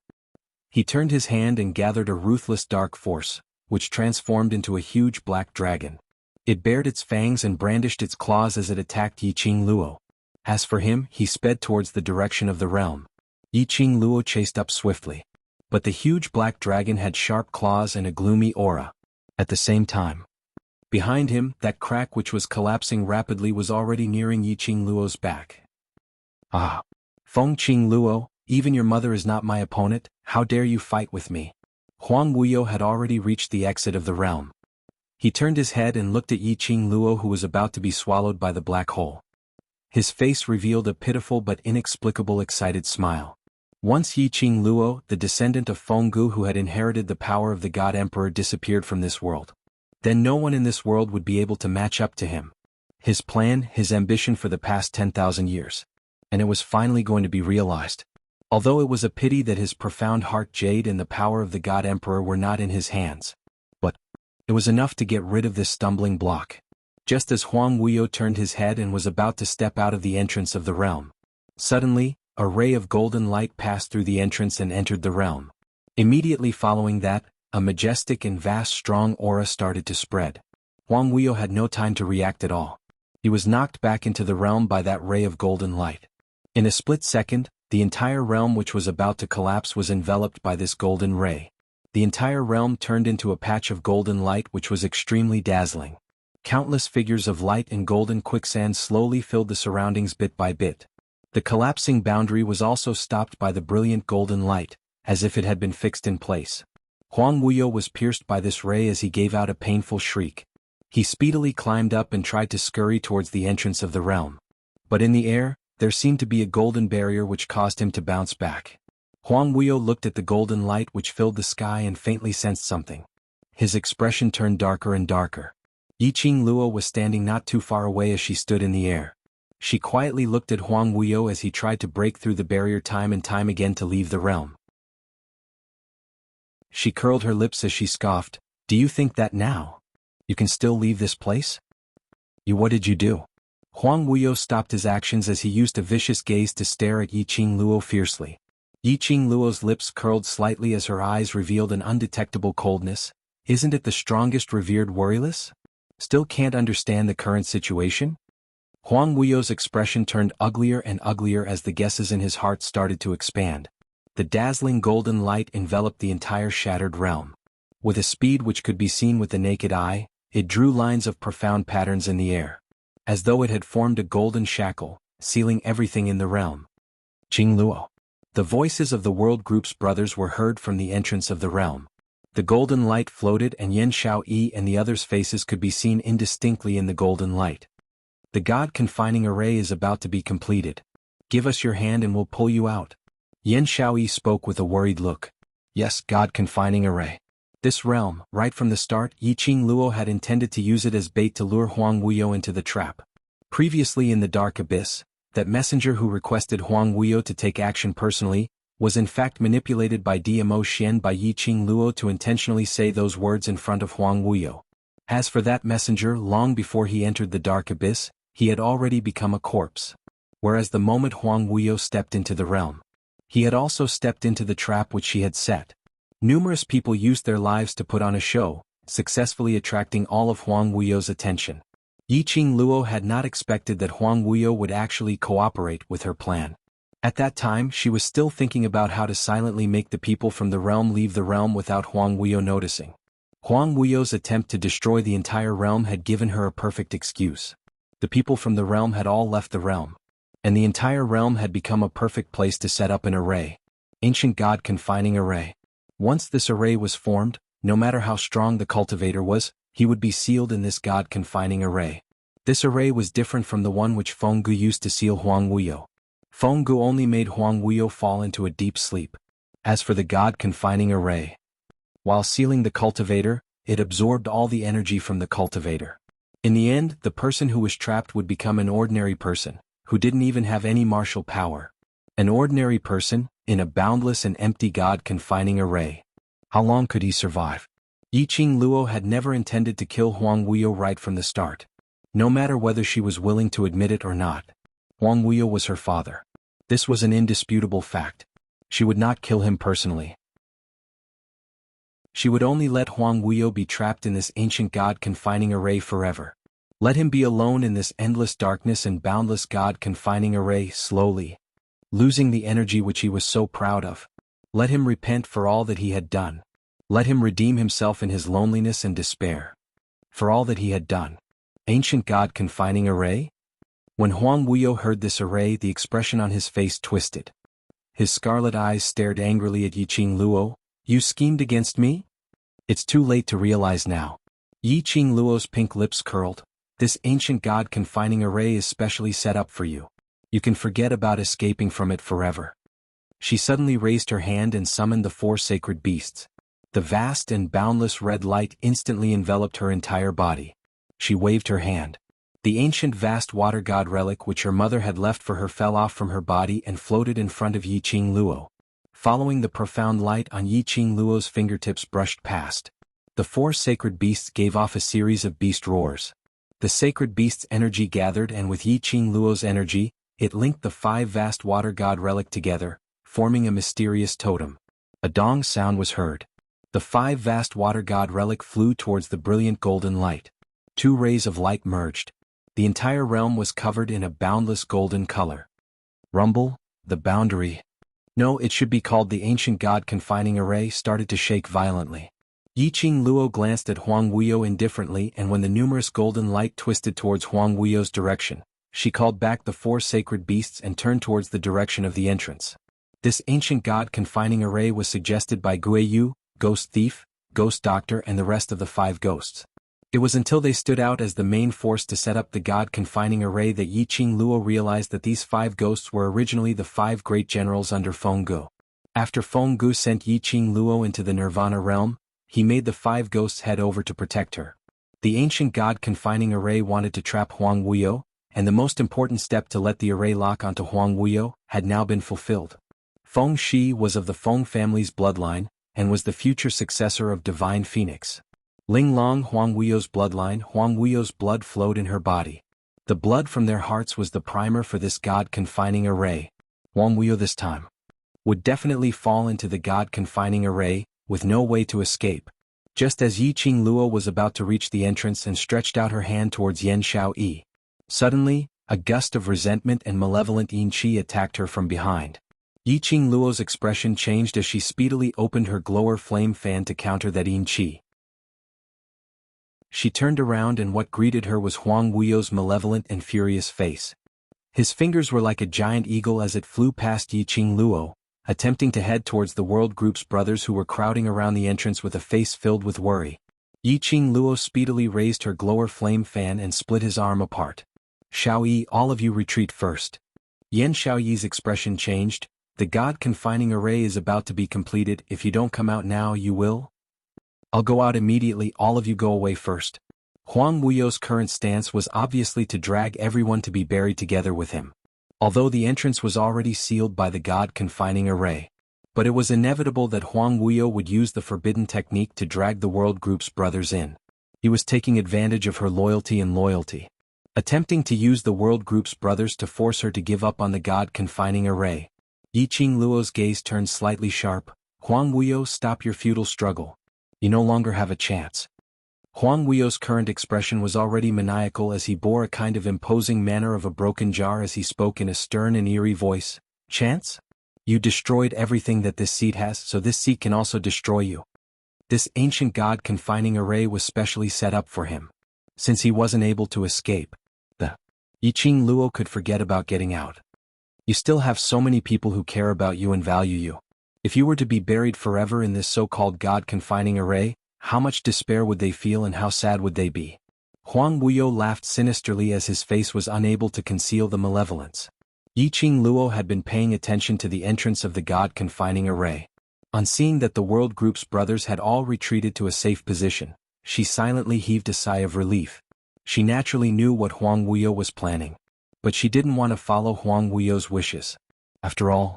He turned his hand and gathered a ruthless dark force, which transformed into a huge black dragon. It bared its fangs and brandished its claws as it attacked Yiqing Luo. As for him, he sped towards the direction of the realm. Yiqing Luo chased up swiftly. But the huge black dragon had sharp claws and a gloomy aura. At the same time, behind him, that crack which was collapsing rapidly was already nearing Yiqing Luo's back. Ah! Fengqing Luo, even your mother is not my opponent, how dare you fight with me? Huang Wuyo had already reached the exit of the realm. He turned his head and looked at Yiqing Luo who was about to be swallowed by the black hole. His face revealed a pitiful but inexplicable excited smile. Once Yiqing Luo, the descendant of Fenggu who had inherited the power of the God Emperor, disappeared from this world, then no one in this world would be able to match up to him. His plan, his ambition for the past 10,000 years. And it was finally going to be realized. Although it was a pity that his profound heart jade and the power of the God Emperor were not in his hands. But it was enough to get rid of this stumbling block. Just as Huang Wuyo turned his head and was about to step out of the entrance of the realm, suddenly, a ray of golden light passed through the entrance and entered the realm. Immediately following that, a majestic and vast strong aura started to spread. Huang Wuyo had no time to react at all. He was knocked back into the realm by that ray of golden light. In a split second, the entire realm which was about to collapse was enveloped by this golden ray. The entire realm turned into a patch of golden light which was extremely dazzling. Countless figures of light and golden quicksand slowly filled the surroundings bit by bit. The collapsing boundary was also stopped by the brilliant golden light, as if it had been fixed in place. Huang Wuyo was pierced by this ray as he gave out a painful shriek. He speedily climbed up and tried to scurry towards the entrance of the realm. But in the air, there seemed to be a golden barrier which caused him to bounce back. Huang Wuyo looked at the golden light which filled the sky and faintly sensed something. His expression turned darker and darker. Yiqing Luo was standing not too far away as she stood in the air. She quietly looked at Huang Wuyo as he tried to break through the barrier time and time again to leave the realm. She curled her lips as she scoffed, "Do you think that now you can still leave this place? What did you do?" Huang Wuyo stopped his actions as he used a vicious gaze to stare at Yiqing Luo fiercely. Yiqing Luo's lips curled slightly as her eyes revealed an undetectable coldness. "Isn't it the strongest revered warrioress? Still can't understand the current situation? Huang Wuyo's expression turned uglier and uglier as the guesses in his heart started to expand. The dazzling golden light enveloped the entire shattered realm. With a speed which could be seen with the naked eye, it drew lines of profound patterns in the air, as though it had formed a golden shackle, sealing everything in the realm. Qing Luo. The voices of the World Group's brothers were heard from the entrance of the realm. The golden light floated and Yen Xiaoyi and the others' faces could be seen indistinctly in the golden light. The God-confining array is about to be completed. Give us your hand and we'll pull you out. Yen Xiaoyi spoke with a worried look. Yes, God-confining array. This realm, right from the start, Qing Luo had intended to use it as bait to lure Huang Wuyo into the trap. Previously in the Dark Abyss, that messenger who requested Huang Wuyo to take action personally, was in fact manipulated by Dmo Xian by Qing Luo to intentionally say those words in front of Huang Wuyo. As for that messenger, long before he entered the Dark Abyss, he had already become a corpse. Whereas the moment Huang Wuyo stepped into the realm, he had also stepped into the trap which she had set. Numerous people used their lives to put on a show, successfully attracting all of Huang Wuyo's attention. Qing Luo had not expected that Huang Wuyo would actually cooperate with her plan. At that time she was still thinking about how to silently make the people from the realm leave the realm without Huang Wuyo noticing. Huang Wuyo's attempt to destroy the entire realm had given her a perfect excuse. The people from the realm had all left the realm, and the entire realm had become a perfect place to set up an array. Ancient God-confining array. Once this array was formed, no matter how strong the cultivator was, he would be sealed in this God-confining array. This array was different from the one which Feng Gu used to seal Huang Wuyo. Feng Gu only made Huang Wuyo fall into a deep sleep. As for the God-confining array, while sealing the cultivator, it absorbed all the energy from the cultivator. In the end, the person who was trapped would become an ordinary person, who didn't even have any martial power. An ordinary person, in a boundless and empty God-confining array. How long could he survive? Qing Luo had never intended to kill Huang Wuyo right from the start. No matter whether she was willing to admit it or not. Huang Wuyo was her father. This was an indisputable fact. She would not kill him personally. She would only let Huang Wuyo be trapped in this ancient God-confining array forever. Let him be alone in this endless darkness and boundless God-confining array slowly, losing the energy which he was so proud of. Let him repent for all that he had done. Let him redeem himself in his loneliness and despair. For all that he had done. Ancient God-confining array? When Huang Wuyo heard this array, the expression on his face twisted. His scarlet eyes stared angrily at Qing Luo. You schemed against me? It's too late to realize now. Qing Luo's pink lips curled. This ancient God-confining array is specially set up for you. You can forget about escaping from it forever. She suddenly raised her hand and summoned the 4 sacred beasts. The vast and boundless red light instantly enveloped her entire body. She waved her hand. The ancient vast water god relic which her mother had left for her fell off from her body and floated in front of Qing Luo. Following the profound light on Qing Luo's fingertips brushed past. The 4 sacred beasts gave off a series of beast roars. The sacred beast's energy gathered and with Qing Luo's energy, it linked the 5 vast water god relic together, forming a mysterious totem. A dong sound was heard. The 5 vast water god relic flew towards the brilliant golden light. 2 rays of light merged. The entire realm was covered in a boundless golden color. Rumble, the boundary. No, it should be called the ancient God-confining array started to shake violently. Qing Luo glanced at Huang Wuyo indifferently, and when the numerous golden light twisted towards Huang Wuyo's direction, she called back the 4 sacred beasts and turned towards the direction of the entrance. This ancient God-confining array was suggested by Guiyu, Ghost Thief, Ghost Doctor and the rest of the 5 ghosts. It was until they stood out as the main force to set up the God-confining array that Qing Luo realized that these 5 ghosts were originally the 5 great generals under Feng Gu. After Feng Gu sent Qing Luo into the Nirvana realm, he made the 5 ghosts head over to protect her. The ancient God-confining array wanted to trap Huang Wuyo, and the most important step to let the array lock onto Huang Wuyo had now been fulfilled. Feng Shi was of the Feng family's bloodline, and was the future successor of Divine Phoenix. Ling Long Huang Wuyo's bloodline, Huang Wuyo's blood flowed in her body. The blood from their hearts was the primer for this God-confining array. Huang Wuyo this time would definitely fall into the God-confining array, with no way to escape. Just as Yi Qing Luo was about to reach the entrance and stretched out her hand towards Yan Xiao Yi, suddenly, a gust of resentment and malevolent yin qi attacked her from behind. Yi Qing Luo's expression changed as she speedily opened her glower flame fan to counter that yin qi. She turned around and what greeted her was Huang Wuyo's malevolent and furious face. His fingers were like a giant eagle as it flew past Yi Qing Luo, attempting to head towards the World Group's brothers who were crowding around the entrance with a face filled with worry. Yi Qing Luo speedily raised her glower flame fan and split his arm apart. Xiao Yi, all of you retreat first. Yan Xiao Yi's expression changed. The God-confining array is about to be completed. If you don't come out now, you will? I'll go out immediately. All of you go away first. Huang Wuyo's current stance was obviously to drag everyone to be buried together with him. Although the entrance was already sealed by the God-confining array. But it was inevitable that Huang Wuyo would use the forbidden technique to drag the World Group's brothers in. He was taking advantage of her loyalty. Attempting to use the World Group's brothers to force her to give up on the God-confining array. Yi Qing Luo's gaze turned slightly sharp. Huang Wuyo, stop your futile struggle. You no longer have a chance. Huang Wuyo's current expression was already maniacal as he bore a kind of imposing manner of a broken jar as he spoke in a stern and eerie voice. Chance? You destroyed everything that this seat has, so this seat can also destroy you. This ancient God-confining array was specially set up for him. Since he wasn't able to escape, the Yi Qing Luo could forget about getting out. You still have so many people who care about you and value you. If you were to be buried forever in this so-called God-confining array, how much despair would they feel and how sad would they be? Huang Wuyo laughed sinisterly as his face was unable to conceal the malevolence. Yi Qing Luo had been paying attention to the entrance of the God-confining array. On seeing that the World Group's brothers had all retreated to a safe position, she silently heaved a sigh of relief. She naturally knew what Huang Wuyo was planning. But she didn't want to follow Huang Wuyo's wishes. After all,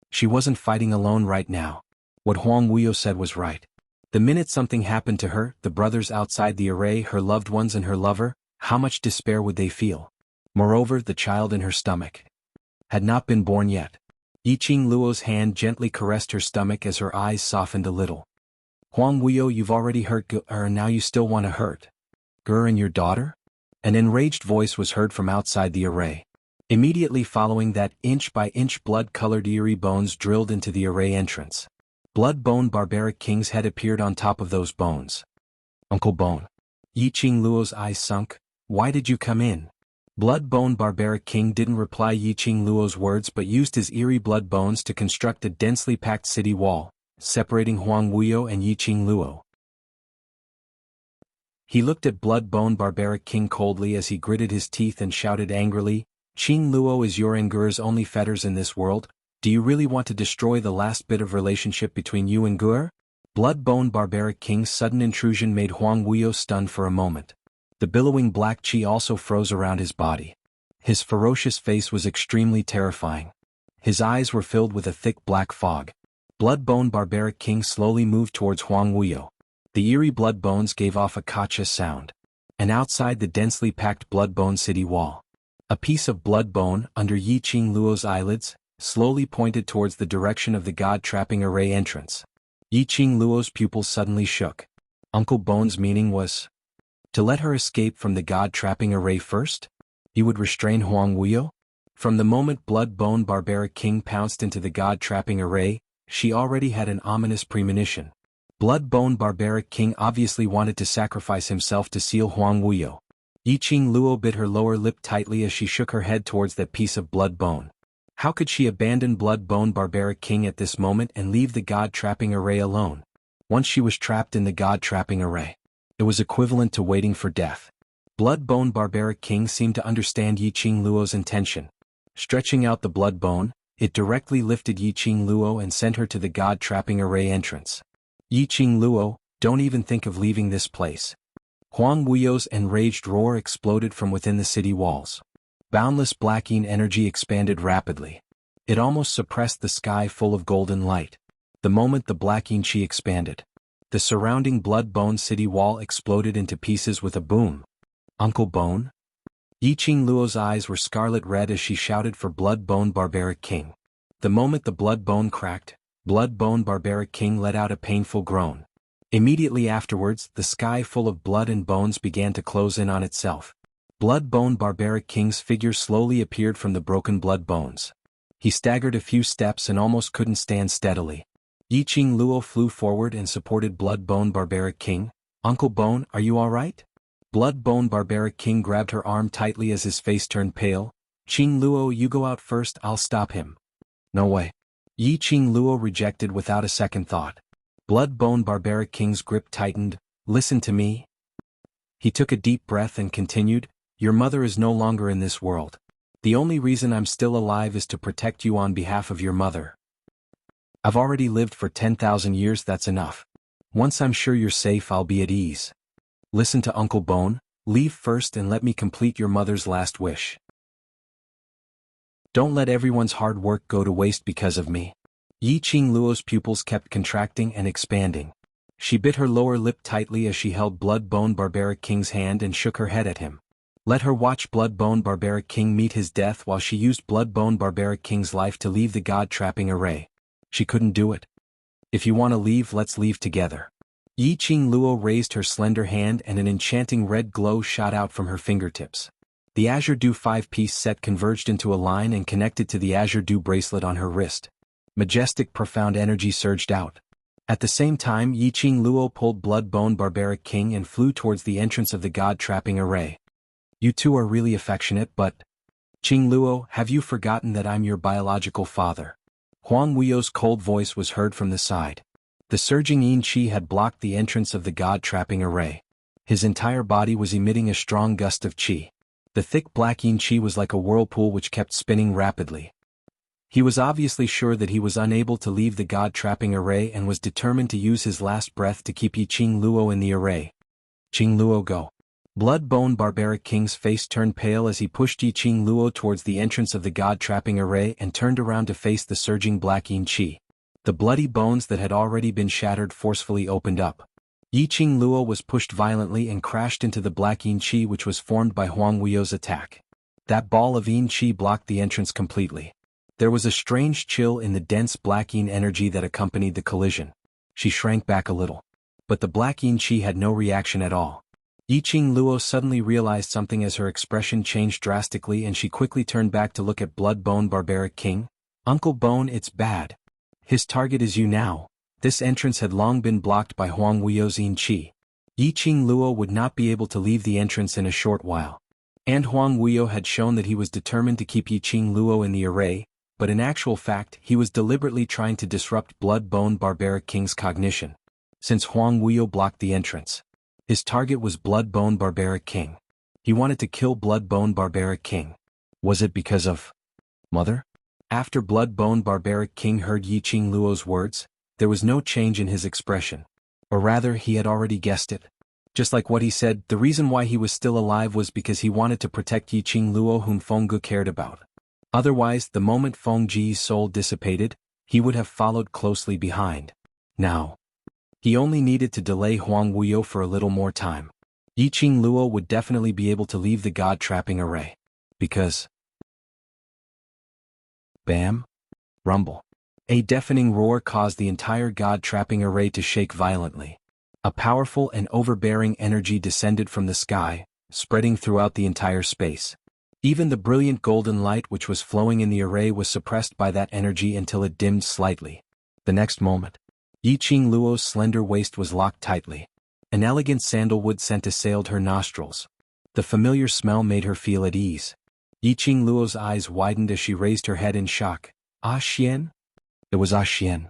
she wasn't fighting alone right now. What Huang Wuyo said was right. The minute something happened to her, the brothers outside the array, her loved ones and her lover, how much despair would they feel? Moreover, the child in her stomach had not been born yet. Yi Qing Luo's hand gently caressed her stomach as her eyes softened a little. Huang Wuyo, you've already hurt her and now you still want to hurt her and your daughter? An enraged voice was heard from outside the array. Immediately following that, inch-by-inch blood-colored eerie bones drilled into the array entrance. Blood-Bone Barbaric King's head appeared on top of those bones. Uncle Bone. Yi Qing Luo's eyes sunk. Why did you come in? Blood-Bone Barbaric King didn't reply Yi Qing Luo's words but used his eerie blood bones to construct a densely packed city wall, separating Huang Wuyo and Yi Qing Luo. He looked at Blood-Bone Barbaric King coldly as he gritted his teeth and shouted angrily, Qing Luo is your Nguer's only fetters in this world? Do you really want to destroy the last bit of relationship between you and Nguer? Blood-Bone Barbaric King's sudden intrusion made Huang Wuyo stunned for a moment. The billowing black qi also froze around his body. His ferocious face was extremely terrifying. His eyes were filled with a thick black fog. Blood-Bone Barbaric King slowly moved towards Huang Wuyo. The eerie blood bones gave off a kacha sound. And outside the densely packed Blood-Bone city wall, a piece of blood bone, under Yi Qing Luo's eyelids, slowly pointed towards the direction of the God-trapping array entrance. Yi Qing Luo's pupils suddenly shook. Uncle Bone's meaning was to let her escape from the God-trapping array first? He would restrain Huang Wuyo? From the moment Blood-Bone Barbaric King pounced into the God-trapping array, she already had an ominous premonition. Blood-Bone Barbaric King obviously wanted to sacrifice himself to seal Huang Wuyo. Yi Qing Luo bit her lower lip tightly as she shook her head towards that piece of blood bone. How could she abandon Blood-Bone Barbaric King at this moment and leave the God-trapping array alone? Once she was trapped in the God-trapping array, it was equivalent to waiting for death. Blood-Bone Barbaric King seemed to understand Yi Qing Luo's intention. Stretching out the blood bone, it directly lifted Yi Qing Luo and sent her to the God-trapping array entrance. Yi Qing Luo, don't even think of leaving this place. Huang Wuyo's enraged roar exploded from within the city walls. Boundless black yin energy expanded rapidly. It almost suppressed the sky full of golden light. The moment the black yin qi expanded, the surrounding Blood-Bone city wall exploded into pieces with a boom. Uncle Bone? Yi Qing Luo's eyes were scarlet red as she shouted for Blood-Bone Barbaric King. The moment the blood bone cracked, Blood-Bone Barbaric King let out a painful groan. Immediately afterwards, the sky full of blood and bones began to close in on itself. Blood-bone barbaric king's figure slowly appeared from the broken blood bones. He staggered a few steps and almost couldn't stand steadily. Yiqing Luo flew forward and supported Blood-bone barbaric king. "Uncle Bone, are you all right?" Blood-bone barbaric king grabbed her arm tightly as his face turned pale. "Qing Luo, you go out first, I'll stop him." "No way." Yiqing Luo rejected without a second thought. Blood-bone barbaric king's grip tightened. "Listen to me." He took a deep breath and continued, "Your mother is no longer in this world. The only reason I'm still alive is to protect you on behalf of your mother. I've already lived for 10,000 years, that's enough. Once I'm sure you're safe, I'll be at ease. Listen to Uncle Bone, leave first and let me complete your mother's last wish. Don't let everyone's hard work go to waste because of me." Yiqing Luo's pupils kept contracting and expanding. She bit her lower lip tightly as she held Blood-bone barbaric king's hand and shook her head at him. Let her watch Blood-bone barbaric king meet his death while she used Blood-bone barbaric king's life to leave the god-trapping array. She couldn't do it. "If you want to leave, let's leave together." Yiqing Luo raised her slender hand and an enchanting red glow shot out from her fingertips. The Azure Dew 5-piece set converged into a line and connected to the Azure Dew bracelet on her wrist. Majestic, profound energy surged out. At the same time, Yiqing Luo pulled Blood-bone barbaric king and flew towards the entrance of the god-trapping array. "You two are really affectionate, but... Qing Luo, have you forgotten that I'm your biological father?" Huang Wuyo's cold voice was heard from the side. The surging yin qi had blocked the entrance of the god-trapping array. His entire body was emitting a strong gust of qi. The thick black yin qi was like a whirlpool which kept spinning rapidly. He was obviously sure that he was unable to leave the god-trapping array and was determined to use his last breath to keep Yiqing Luo in the array. "Qing Luo, go." Blood-bone barbaric king's face turned pale as he pushed Yiqing Luo towards the entrance of the god-trapping array and turned around to face the surging black yin qi. The bloody bones that had already been shattered forcefully opened up. Yiqing Luo was pushed violently and crashed into the black yin qi which was formed by Huang Wuyo's attack. That ball of yin qi blocked the entrance completely. There was a strange chill in the dense black yin energy that accompanied the collision. She shrank back a little. But the black yin qi had no reaction at all. Yiqing Luo suddenly realized something as her expression changed drastically and she quickly turned back to look at Blood-bone barbaric king. "Uncle Bone, it's bad. His target is you now." This entrance had long been blocked by Huang Wuyo's yin qi. Yiqing Luo would not be able to leave the entrance in a short while. And Huang Wuyo had shown that he was determined to keep Yiqing Luo in the array, but in actual fact he was deliberately trying to disrupt Blood-bone barbaric king's cognition. Since Huang Wuyo blocked the entrance, his target was Blood-bone barbaric king. He wanted to kill Blood-bone barbaric king. Was it because of mother? After Blood-bone barbaric king heard Yiqing Luo's words, there was no change in his expression. Or rather, he had already guessed it. Just like what he said, the reason why he was still alive was because he wanted to protect Yiqing Luo whom Feng Ge cared about. Otherwise, the moment Feng Ji's soul dissipated, he would have followed closely behind. Now, he only needed to delay Huang Wuyo for a little more time. Yiqing Luo would definitely be able to leave the god-trapping array. Because... Bam! Rumble. A deafening roar caused the entire god-trapping array to shake violently. A powerful and overbearing energy descended from the sky, spreading throughout the entire space. Even the brilliant golden light which was flowing in the array was suppressed by that energy until it dimmed slightly. The next moment, Yiqing Luo's slender waist was locked tightly. An elegant sandalwood scent assailed her nostrils. The familiar smell made her feel at ease. Yiqing Luo's eyes widened as she raised her head in shock. "Ah Xian?" It was Ah Xian.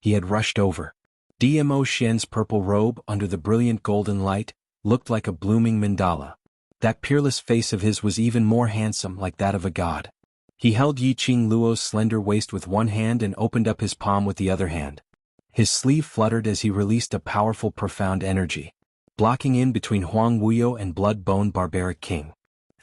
He had rushed over. Dmo Xian's purple robe, under the brilliant golden light, looked like a blooming mandala. That peerless face of his was even more handsome, like that of a god. He held Yiqing Luo's slender waist with one hand and opened up his palm with the other hand. His sleeve fluttered as he released a powerful, profound energy, blocking in between Huang Wuyo and Blood-bone barbaric king.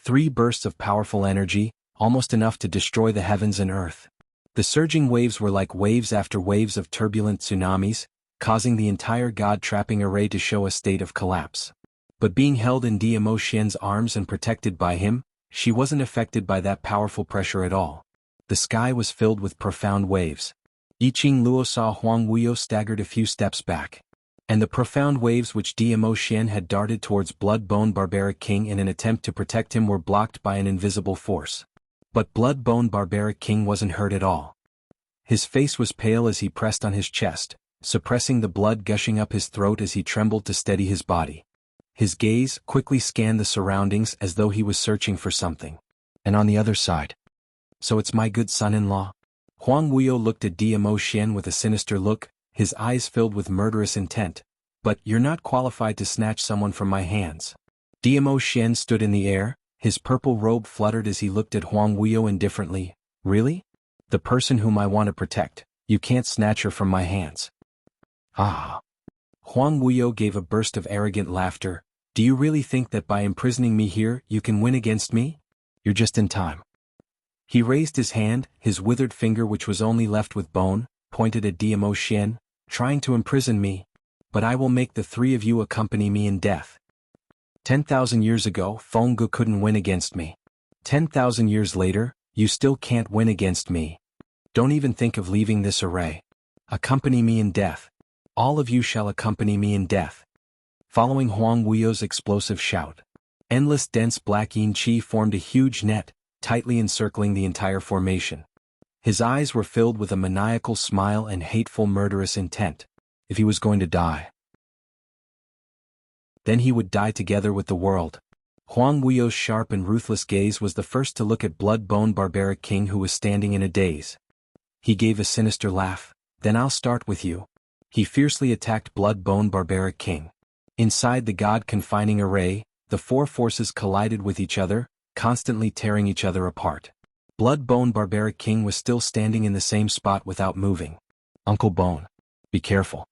3 bursts of powerful energy, almost enough to destroy the heavens and earth. The surging waves were like waves after waves of turbulent tsunamis, causing the entire god-trapping array to show a state of collapse. But being held in Dmo Xian's arms and protected by him, she wasn't affected by that powerful pressure at all. The sky was filled with profound waves. Yiqing Luo saw Huang Wuyo staggered a few steps back. and the profound waves which Dmo Xian had darted towards Blood-Bone Barbaric King in an attempt to protect him were blocked by an invisible force. But Blood-Bone Barbaric King wasn't hurt at all. His face was pale as he pressed on his chest, suppressing the blood gushing up his throat as he trembled to steady his body. His gaze quickly scanned the surroundings as though he was searching for something. And on the other side. So it's my good son-in-law? Huang Wuyo looked at Dmo Xian with a sinister look, his eyes filled with murderous intent. But you're not qualified to snatch someone from my hands. Dmo Xian stood in the air, his purple robe fluttered as he looked at Huang Wuyo indifferently. Really? The person whom I want to protect, you can't snatch her from my hands. Ah. Huang Wuyo gave a burst of arrogant laughter. Do you really think that by imprisoning me here you can win against me? You're just in time. He raised his hand, his withered finger which was only left with bone, pointed at Dmo Xian, trying to imprison me. But I will make the three of you accompany me in death. 10,000 years ago, Feng Gu couldn't win against me. 10,000 years later, you still can't win against me. Don't even think of leaving this array. Accompany me in death. All of you shall accompany me in death. Following Huang Wuyo's explosive shout, endless dense black yin qi formed a huge net, tightly encircling the entire formation. His eyes were filled with a maniacal smile and hateful murderous intent. If he was going to die, then he would die together with the world. Huang Wuyo's sharp and ruthless gaze was the first to look at Blood-Bone Barbaric King who was standing in a daze. He gave a sinister laugh. Then I'll start with you. He fiercely attacked Blood-Bone Barbaric King. Inside the god-confining array, the four forces collided with each other, constantly tearing each other apart. Blood-Bone Barbaric King was still standing in the same spot without moving. Uncle Bone. Be careful.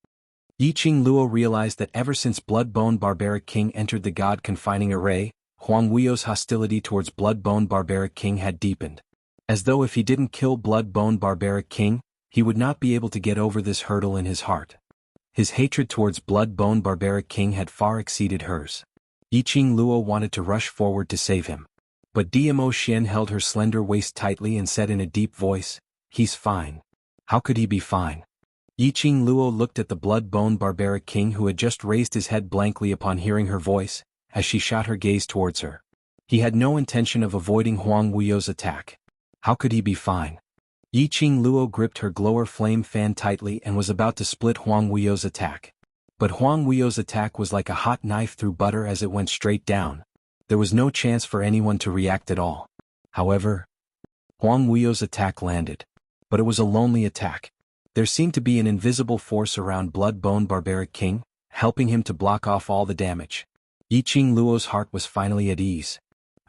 Yiqing Luo realized that ever since Blood-Bone Barbaric King entered the god-confining array, Huang Wuyo's hostility towards Blood-Bone Barbaric King had deepened. As though if he didn't kill Blood-Bone Barbaric King, he would not be able to get over this hurdle in his heart. His hatred towards Blood-Bone Barbaric King had far exceeded hers. Yiqing Luo wanted to rush forward to save him. But Dmo Xian held her slender waist tightly and said in a deep voice, "He's fine." How could he be fine? Yiqing Luo looked at the Blood-Bone Barbaric King who had just raised his head blankly upon hearing her voice, as she shot her gaze towards her. He had no intention of avoiding Huang Wuyo's attack. How could he be fine? Yiqing Luo gripped her glower flame fan tightly and was about to split Huang Wuyo's attack. But Huang Wuyo's attack was like a hot knife through butter as it went straight down. There was no chance for anyone to react at all. However, Huang Wuyo's attack landed. But it was a lonely attack. There seemed to be an invisible force around Blood-Bone Barbaric King, helping him to block off all the damage. Yiqing Luo's heart was finally at ease.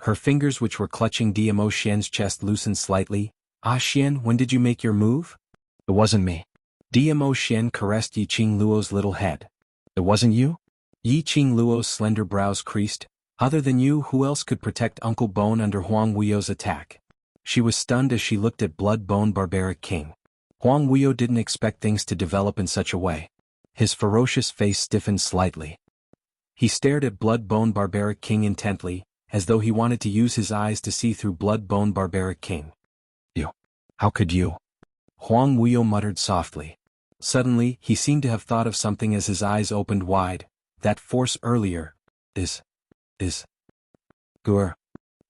Her fingers which were clutching Dmo Xian's chest loosened slightly. "Ah Xian, when did you make your move?" "It wasn't me." Dmo Xian caressed Yiqing Luo's little head. "It wasn't you?" Yiqing Luo's slender brows creased. "Other than you, who else could protect Uncle Bone under Huang Wuyo's attack?" She was stunned as she looked at Blood-Bone Barbaric King. Huang Wuyo didn't expect things to develop in such a way. His ferocious face stiffened slightly. He stared at Blood-Bone Barbaric King intently, as though he wanted to use his eyes to see through Blood-Bone Barbaric King. "You. How could you?" Huang Wuyo muttered softly. Suddenly, he seemed to have thought of something as his eyes opened wide. That force earlier is Gur.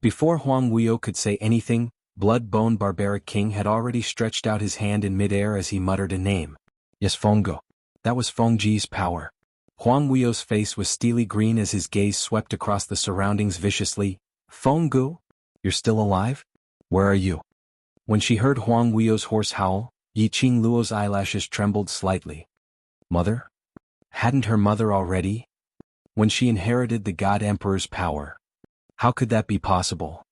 Before Huang Wuyo could say anything, Blood-Bone Barbaric King had already stretched out his hand in midair as he muttered a name. "Yes, Fenggu." That was Fengji's power. Huang Wuyo's face was steely green as his gaze swept across the surroundings viciously. "Fenggu? You're still alive? Where are you?" When she heard Huang Wuyo's hoarse howl, Yiqing Luo's eyelashes trembled slightly. Mother? Hadn't her mother already? When she inherited the God Emperor's power. How could that be possible?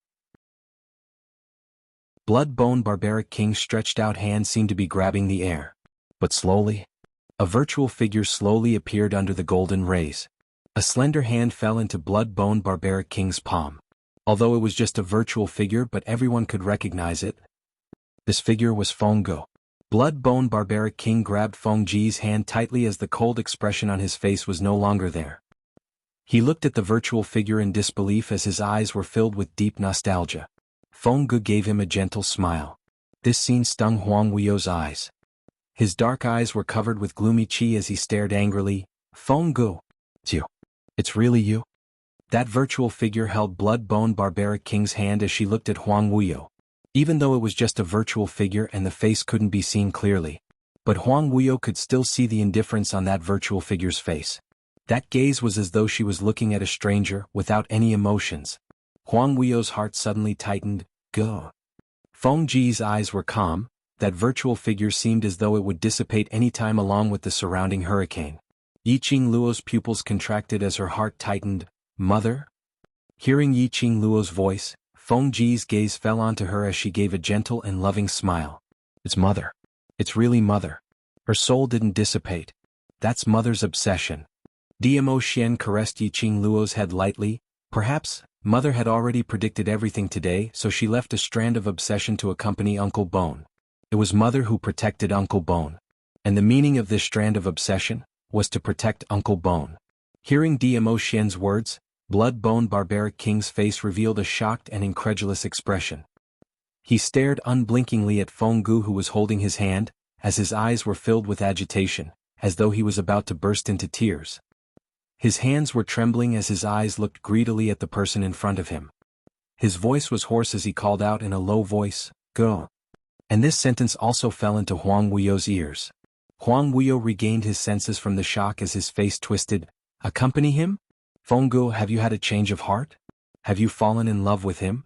Blood-Bone Barbaric King stretched out hand seemed to be grabbing the air. But slowly, a virtual figure slowly appeared under the golden rays. A slender hand fell into Blood-Bone Barbaric King's palm. Although it was just a virtual figure, but everyone could recognize it. This figure was Fenggu. Blood-Bone Barbaric King grabbed Fengji's hand tightly as the cold expression on his face was no longer there. He looked at the virtual figure in disbelief as his eyes were filled with deep nostalgia. Fenggu gave him a gentle smile. This scene stung Huang Wuyo's eyes. His dark eyes were covered with gloomy qi as he stared angrily. Feng Gu. It's you. It's really you? That virtual figure held blood-bone barbaric king's hand as she looked at Huang Wuyo. Even though it was just a virtual figure and the face couldn't be seen clearly. But Huang Wuyo could still see the indifference on that virtual figure's face. That gaze was as though she was looking at a stranger, without any emotions. Huang Wuyo's heart suddenly tightened. Go. Feng Ji's eyes were calm. That virtual figure seemed as though it would dissipate any time along with the surrounding hurricane. Yiqing Luo's pupils contracted as her heart tightened. Mother? Hearing Yiqing Luo's voice, Feng Ji's gaze fell onto her as she gave a gentle and loving smile. It's Mother. It's really Mother. Her soul didn't dissipate. That's Mother's obsession. Diamo Xian caressed Yiqing Luo's head lightly. Perhaps, Mother had already predicted everything today, so she left a strand of obsession to accompany Uncle Bone. It was Mother who protected Uncle Bone. And the meaning of this strand of obsession was to protect Uncle Bone. Hearing Diamo Xian's words, Blood-Bone Barbaric King's face revealed a shocked and incredulous expression. He stared unblinkingly at Feng Gu, who was holding his hand, as his eyes were filled with agitation, as though he was about to burst into tears. His hands were trembling as his eyes looked greedily at the person in front of him. His voice was hoarse as he called out in a low voice, Go. And this sentence also fell into Huang Wuyo's ears. Huang Wuyo regained his senses from the shock as his face twisted. Accompany him? Feng Gu, have you had a change of heart? Have you fallen in love with him?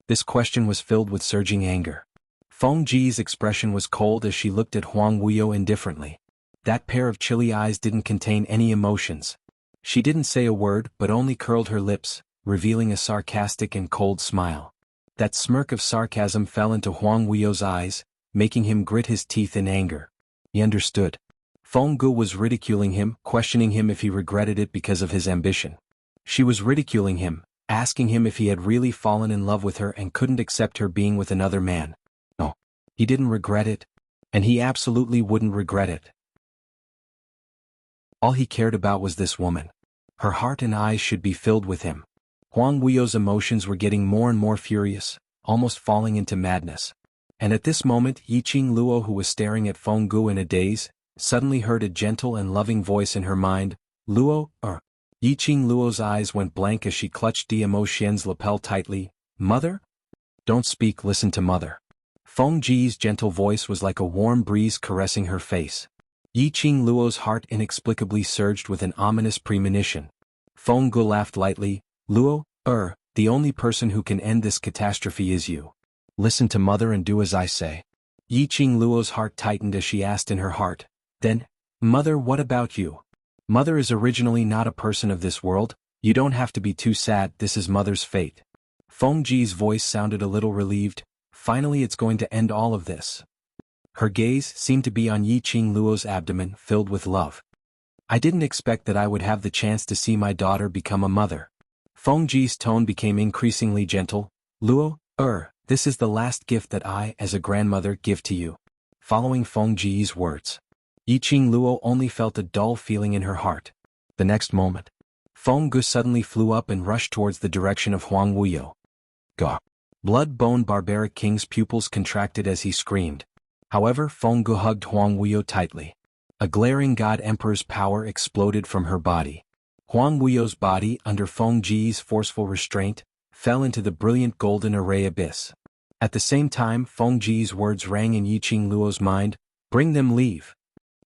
This question was filled with surging anger. Feng Ji's expression was cold as she looked at Huang Wuyo indifferently. That pair of chilly eyes didn't contain any emotions. She didn't say a word but only curled her lips, revealing a sarcastic and cold smile. That smirk of sarcasm fell into Huang Wuyo's eyes, making him grit his teeth in anger. He understood. Feng Gu was ridiculing him, questioning him if he regretted it because of his ambition. She was ridiculing him, asking him if he had really fallen in love with her and couldn't accept her being with another man. No. He didn't regret it. And he absolutely wouldn't regret it. All he cared about was this woman. Her heart and eyes should be filled with him. Huang Wuyo's emotions were getting more and more furious, almost falling into madness. And at this moment Yiqing Luo, who was staring at Feng Gu in a daze, suddenly heard a gentle and loving voice in her mind, Luo, Yiqing Luo's eyes went blank as she clutched Diamo Xian's lapel tightly. Mother? Don't speak, listen to Mother. Feng Ji's gentle voice was like a warm breeze caressing her face. Yiqing Luo's heart inexplicably surged with an ominous premonition. Feng Gu laughed lightly. Luo, the only person who can end this catastrophe is you. Listen to Mother and do as I say. Yiqing Luo's heart tightened as she asked in her heart. Then, Mother, what about you? Mother is originally not a person of this world. You don't have to be too sad, this is Mother's fate. Feng Ji's voice sounded a little relieved. Finally it's going to end all of this. Her gaze seemed to be on Yiqing Luo's abdomen, filled with love. I didn't expect that I would have the chance to see my daughter become a mother. Feng Ji's tone became increasingly gentle. Luo, this is the last gift that I, as a grandmother, give to you. Following Feng Ji's words, Yiqing Luo only felt a dull feeling in her heart. The next moment, Feng Gu suddenly flew up and rushed towards the direction of Huang Wuyo. Gah! Blood-Bone Barbaric King's pupils contracted as he screamed. However, Feng Gu hugged Huang Wuyo tightly. A glaring God Emperor's power exploded from her body. Huang Wuyo's body, under Feng Ji's forceful restraint, fell into the brilliant golden array abyss. At the same time, Feng Ji's words rang in Yiqing Luo's mind, Bring them, leave.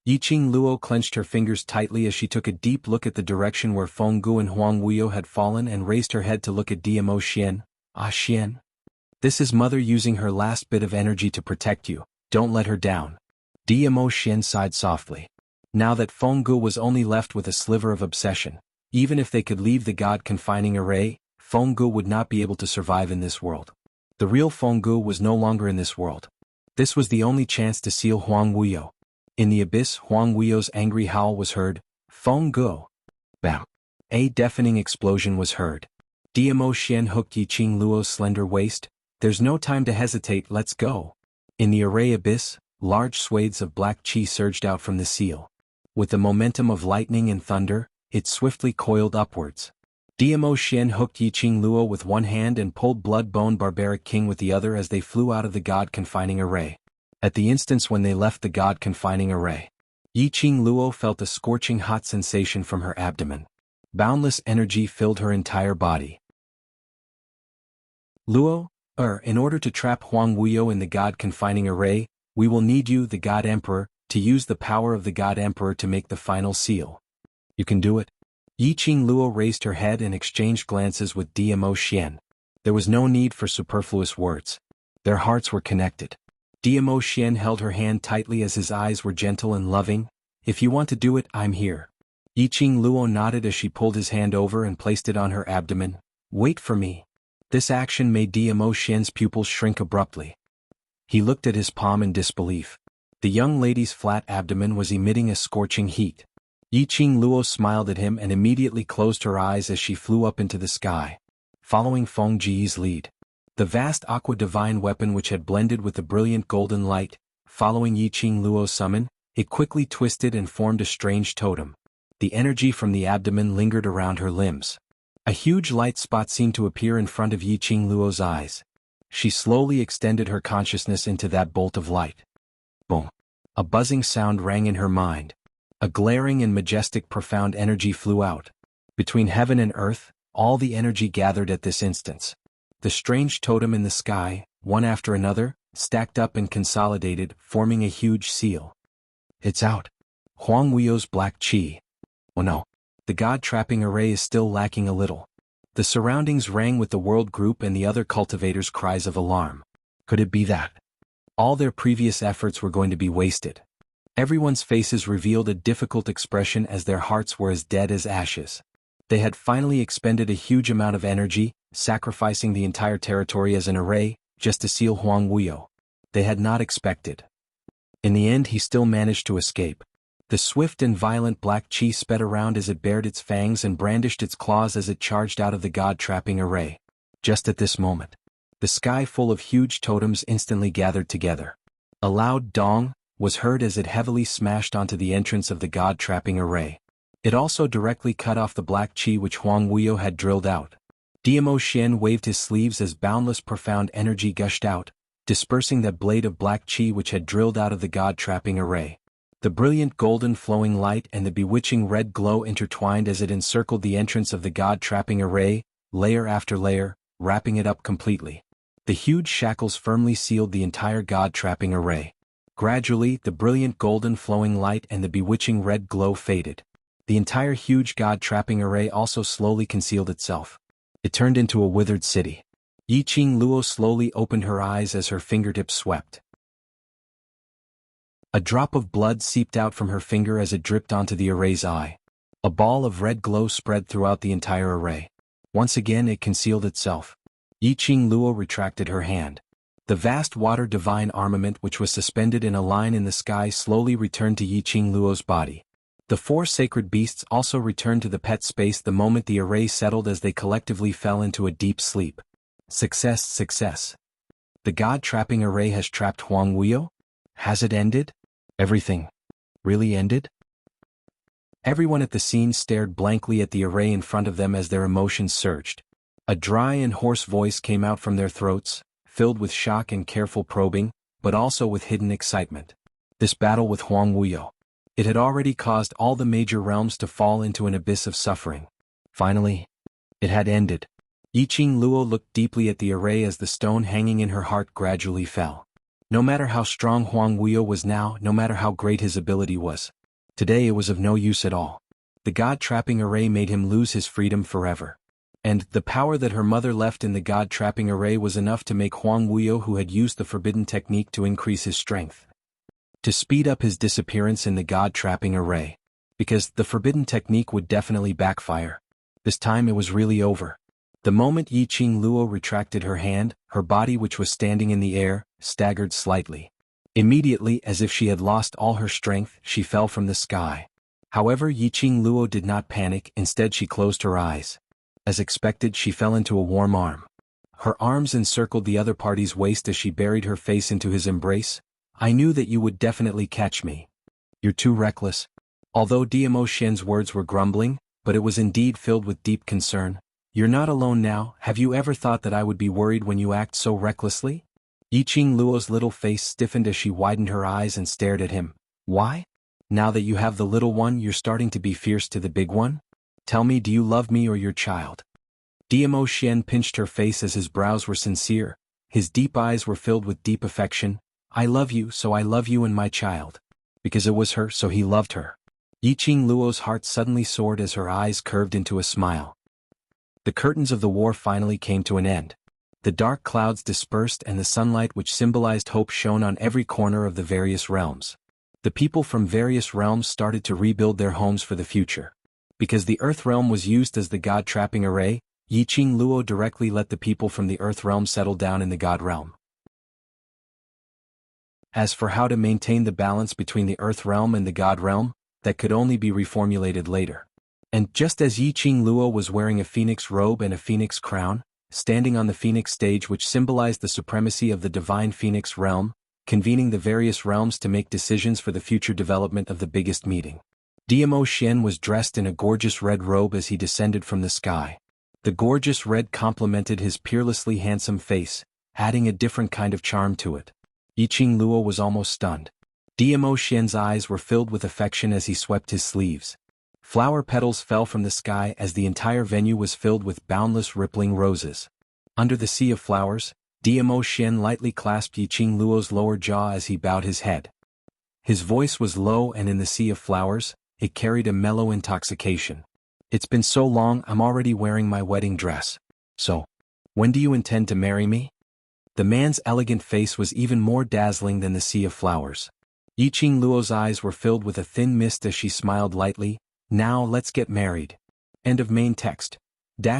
Yiqing Luo clenched her fingers tightly as she took a deep look at the direction where Feng Gu and Huang Wuyo had fallen and raised her head to look at Diamo Xian. Xian. This is Mother using her last bit of energy to protect you. Don't let her down. Diamo Xian sighed softly. Now that Feng Gu was only left with a sliver of obsession, even if they could leave the God-confining array, Feng Gu would not be able to survive in this world. The real Feng Gu was no longer in this world. This was the only chance to seal Huang Wuyo. In the abyss, Huang Wuyo's angry howl was heard. Feng Gu. Bam. A deafening explosion was heard. Diamo Xian hooked Yiqing Luo's slender waist. There's no time to hesitate, let's go. In the array abyss, large swathes of black chi surged out from the seal. With the momentum of lightning and thunder, it swiftly coiled upwards. Diamo Xian hooked Yiqing Luo with one hand and pulled Blood-Bone Barbaric King with the other as they flew out of the God-confining array. At the instance when they left the God-confining array, Yiqing Luo felt a scorching hot sensation from her abdomen. Boundless energy filled her entire body. Luo, in order to trap Huang Wuyo in the God-confining array, we will need you, the God Emperor, to use the power of the God Emperor to make the final seal. You can do it. Yiqing Luo raised her head and exchanged glances with Dmo Xian. There was no need for superfluous words. Their hearts were connected. Dmo Xian held her hand tightly as his eyes were gentle and loving. If you want to do it, I'm here. Yiqing Luo nodded as she pulled his hand over and placed it on her abdomen. Wait for me. This action made Dmo Xian's pupils shrink abruptly. He looked at his palm in disbelief. The young lady's flat abdomen was emitting a scorching heat. Yiqing Luo smiled at him and immediately closed her eyes as she flew up into the sky, following Feng Ji's lead. The vast aqua divine weapon which had blended with the brilliant golden light, following Yiqing Luo's summon, it quickly twisted and formed a strange totem. The energy from the abdomen lingered around her limbs. A huge light spot seemed to appear in front of Yiqing Luo's eyes. She slowly extended her consciousness into that bolt of light. Boom! A buzzing sound rang in her mind. A glaring and majestic profound energy flew out. Between heaven and earth, all the energy gathered at this instance. The strange totem in the sky, one after another, stacked up and consolidated, forming a huge seal. It's out. Huang Wuyo's black qi. Oh no. The God-trapping array is still lacking a little. The surroundings rang with the world group and the other cultivators' cries of alarm. Could it be that all their previous efforts were going to be wasted? Everyone's faces revealed a difficult expression as their hearts were as dead as ashes. They had finally expended a huge amount of energy, sacrificing the entire territory as an array, just to seal Huang Wuyo. They had not expected. In the end, he still managed to escape. The swift and violent black qi sped around as it bared its fangs and brandished its claws as it charged out of the God-trapping array. Just at this moment, the sky full of huge totems instantly gathered together. A loud dong was heard as it heavily smashed onto the entrance of the God-trapping array. It also directly cut off the black qi which Huang Wuyo had drilled out. Dmo Xian waved his sleeves as boundless profound energy gushed out, dispersing that blade of black qi which had drilled out of the God-trapping array. The brilliant golden flowing light and the bewitching red glow intertwined as it encircled the entrance of the God-trapping array, layer after layer, wrapping it up completely. The huge shackles firmly sealed the entire God-trapping array. Gradually, the brilliant golden flowing light and the bewitching red glow faded. The entire huge God-trapping array also slowly concealed itself. It turned into a withered city. Yiqing Luo slowly opened her eyes as her fingertips swept. A drop of blood seeped out from her finger as it dripped onto the array's eye. A ball of red glow spread throughout the entire array. Once again it concealed itself. Yiqing Luo retracted her hand. The vast water divine armament which was suspended in a line in the sky slowly returned to Yiqing Luo's body. The four sacred beasts also returned to the pet space the moment the array settled as they collectively fell into a deep sleep. Success, success. The God-trapping array has trapped Huang Wuyo? Has it ended? Everything really ended? Everyone at the scene stared blankly at the array in front of them as their emotions surged. A dry and hoarse voice came out from their throats, filled with shock and careful probing, but also with hidden excitement. This battle with Huang Wuyo. It had already caused all the major realms to fall into an abyss of suffering. Finally, it had ended. Yiqing Luo looked deeply at the array as the stone hanging in her heart gradually fell. No matter how strong Huang Wuyo was now, no matter how great his ability was, today it was of no use at all. The God-trapping array made him lose his freedom forever. And the power that her mother left in the God-trapping array was enough to make Huang Wuyo, who had used the forbidden technique to increase his strength, to speed up his disappearance in the God-trapping array. Because the forbidden technique would definitely backfire. This time it was really over. The moment Yiqing Luo retracted her hand, her body, which was standing in the air, staggered slightly. Immediately, as if she had lost all her strength, she fell from the sky. However, Yiqing Luo did not panic, instead she closed her eyes. As expected, she fell into a warm arm. Her arms encircled the other party's waist as she buried her face into his embrace. I knew that you would definitely catch me. You're too reckless. Although Dmo Xian's words were grumbling, but it was indeed filled with deep concern. You're not alone now. Have you ever thought that I would be worried when you act so recklessly? Yiqing Luo's little face stiffened as she widened her eyes and stared at him. Why? Now that you have the little one, you're starting to be fierce to the big one? Tell me, do you love me or your child? Dmo Xian pinched her face as his brows were sincere, his deep eyes were filled with deep affection. I love you, so I love you and my child. Because it was her, so he loved her. Yiqing Luo's heart suddenly soared as her eyes curved into a smile. The curtains of the war finally came to an end. The dark clouds dispersed and the sunlight which symbolized hope shone on every corner of the various realms. The people from various realms started to rebuild their homes for the future. Because the Earth realm was used as the god-trapping array, Yiqing Luo directly let the people from the Earth realm settle down in the god realm. As for how to maintain the balance between the Earth realm and the god realm, that could only be reformulated later. And just as Yiqing Luo was wearing a phoenix robe and a phoenix crown, standing on the phoenix stage which symbolized the supremacy of the divine phoenix realm, convening the various realms to make decisions for the future development of the biggest meeting. Dmo Xian was dressed in a gorgeous red robe as he descended from the sky. The gorgeous red complemented his peerlessly handsome face, adding a different kind of charm to it. Yiqing Luo was almost stunned. Dmo Xian's eyes were filled with affection as he swept his sleeves. Flower petals fell from the sky as the entire venue was filled with boundless rippling roses. Under the sea of flowers, Dmo Xian lightly clasped Yiqing Luo's lower jaw as he bowed his head. His voice was low and in the sea of flowers, it carried a mellow intoxication. It's been so long, I'm already wearing my wedding dress. So, when do you intend to marry me? The man's elegant face was even more dazzling than the sea of flowers. Yiqing Luo's eyes were filled with a thin mist as she smiled lightly. Now let's get married. End of main text. The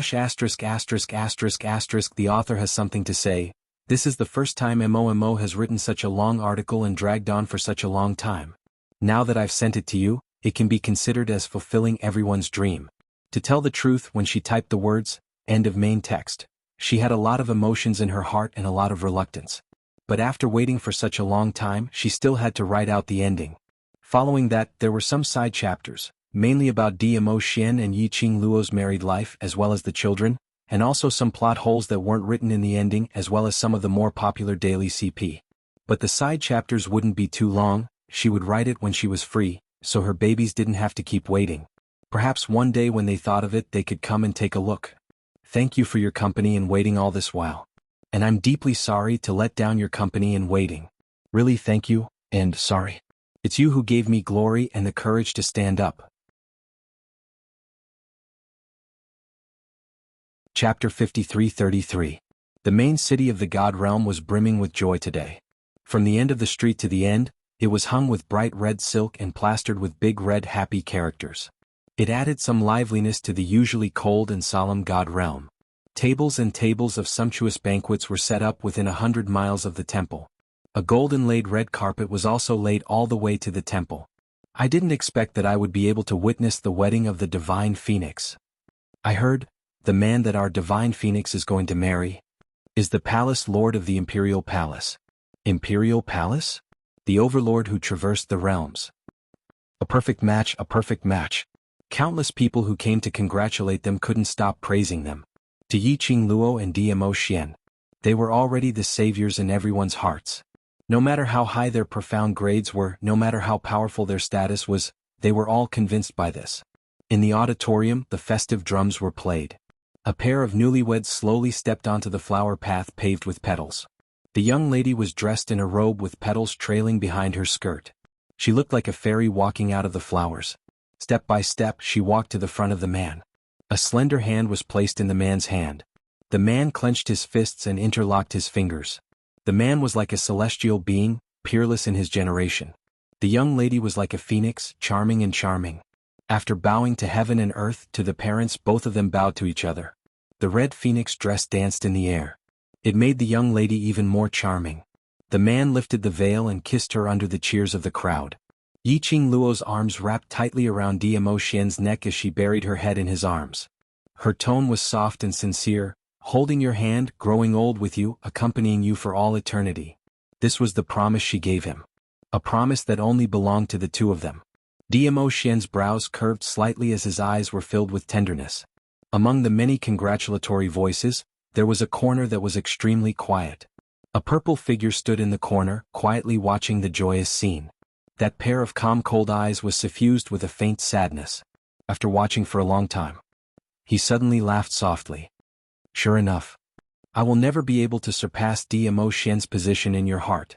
author has something to say. This is the first time MOMO has written such a long article and dragged on for such a long time. Now that I've sent it to you, it can be considered as fulfilling everyone's dream. To tell the truth, when she typed the words, end of main text, she had a lot of emotions in her heart and a lot of reluctance. But after waiting for such a long time, she still had to write out the ending. Following that, there were some side chapters, mainly about Dmo Xian and Yiqing Luo's married life as well as the children, and also some plot holes that weren't written in the ending as well as some of the more popular daily CP. But the side chapters wouldn't be too long, she would write it when she was free, so her babies didn't have to keep waiting. Perhaps one day when they thought of it they could come and take a look. Thank you for your company and waiting all this while. And I'm deeply sorry to let down your company and waiting. Really thank you, and sorry. It's you who gave me glory and the courage to stand up. Chapter 53-33. The main city of the God realm was brimming with joy today. From the end of the street to the end, it was hung with bright red silk and plastered with big red happy characters. It added some liveliness to the usually cold and solemn God realm. Tables and tables of sumptuous banquets were set up within 100 miles of the temple. A golden-laid red carpet was also laid all the way to the temple. I didn't expect that I would be able to witness the wedding of the divine phoenix. I heard, the man that our divine phoenix is going to marry is the palace lord of the imperial palace. Imperial palace? The overlord who traversed the realms. A perfect match, a perfect match. Countless people who came to congratulate them couldn't stop praising them. To Yiqing Luo and Dmo Xian, they were already the saviors in everyone's hearts. No matter how high their profound grades were, no matter how powerful their status was, they were all convinced by this. In the auditorium, the festive drums were played. A pair of newlyweds slowly stepped onto the flower path paved with petals. The young lady was dressed in a robe with petals trailing behind her skirt. She looked like a fairy walking out of the flowers. Step by step, she walked to the front of the man. A slender hand was placed in the man's hand. The man clenched his fists and interlocked his fingers. The man was like a celestial being, peerless in his generation. The young lady was like a phoenix, charming and charming. After bowing to heaven and earth, to the parents, both of them bowed to each other. The red phoenix dress danced in the air. It made the young lady even more charming. The man lifted the veil and kissed her under the cheers of the crowd. Yiqing Luo's arms wrapped tightly around Dmo Xian's neck as she buried her head in his arms. Her tone was soft and sincere, holding your hand, growing old with you, accompanying you for all eternity. This was the promise she gave him. A promise that only belonged to the two of them. Dmo Xian's brows curved slightly as his eyes were filled with tenderness. Among the many congratulatory voices, there was a corner that was extremely quiet. A purple figure stood in the corner, quietly watching the joyous scene. That pair of calm cold eyes was suffused with a faint sadness. After watching for a long time, he suddenly laughed softly. Sure enough, I will never be able to surpass Dmo Xian's position in your heart.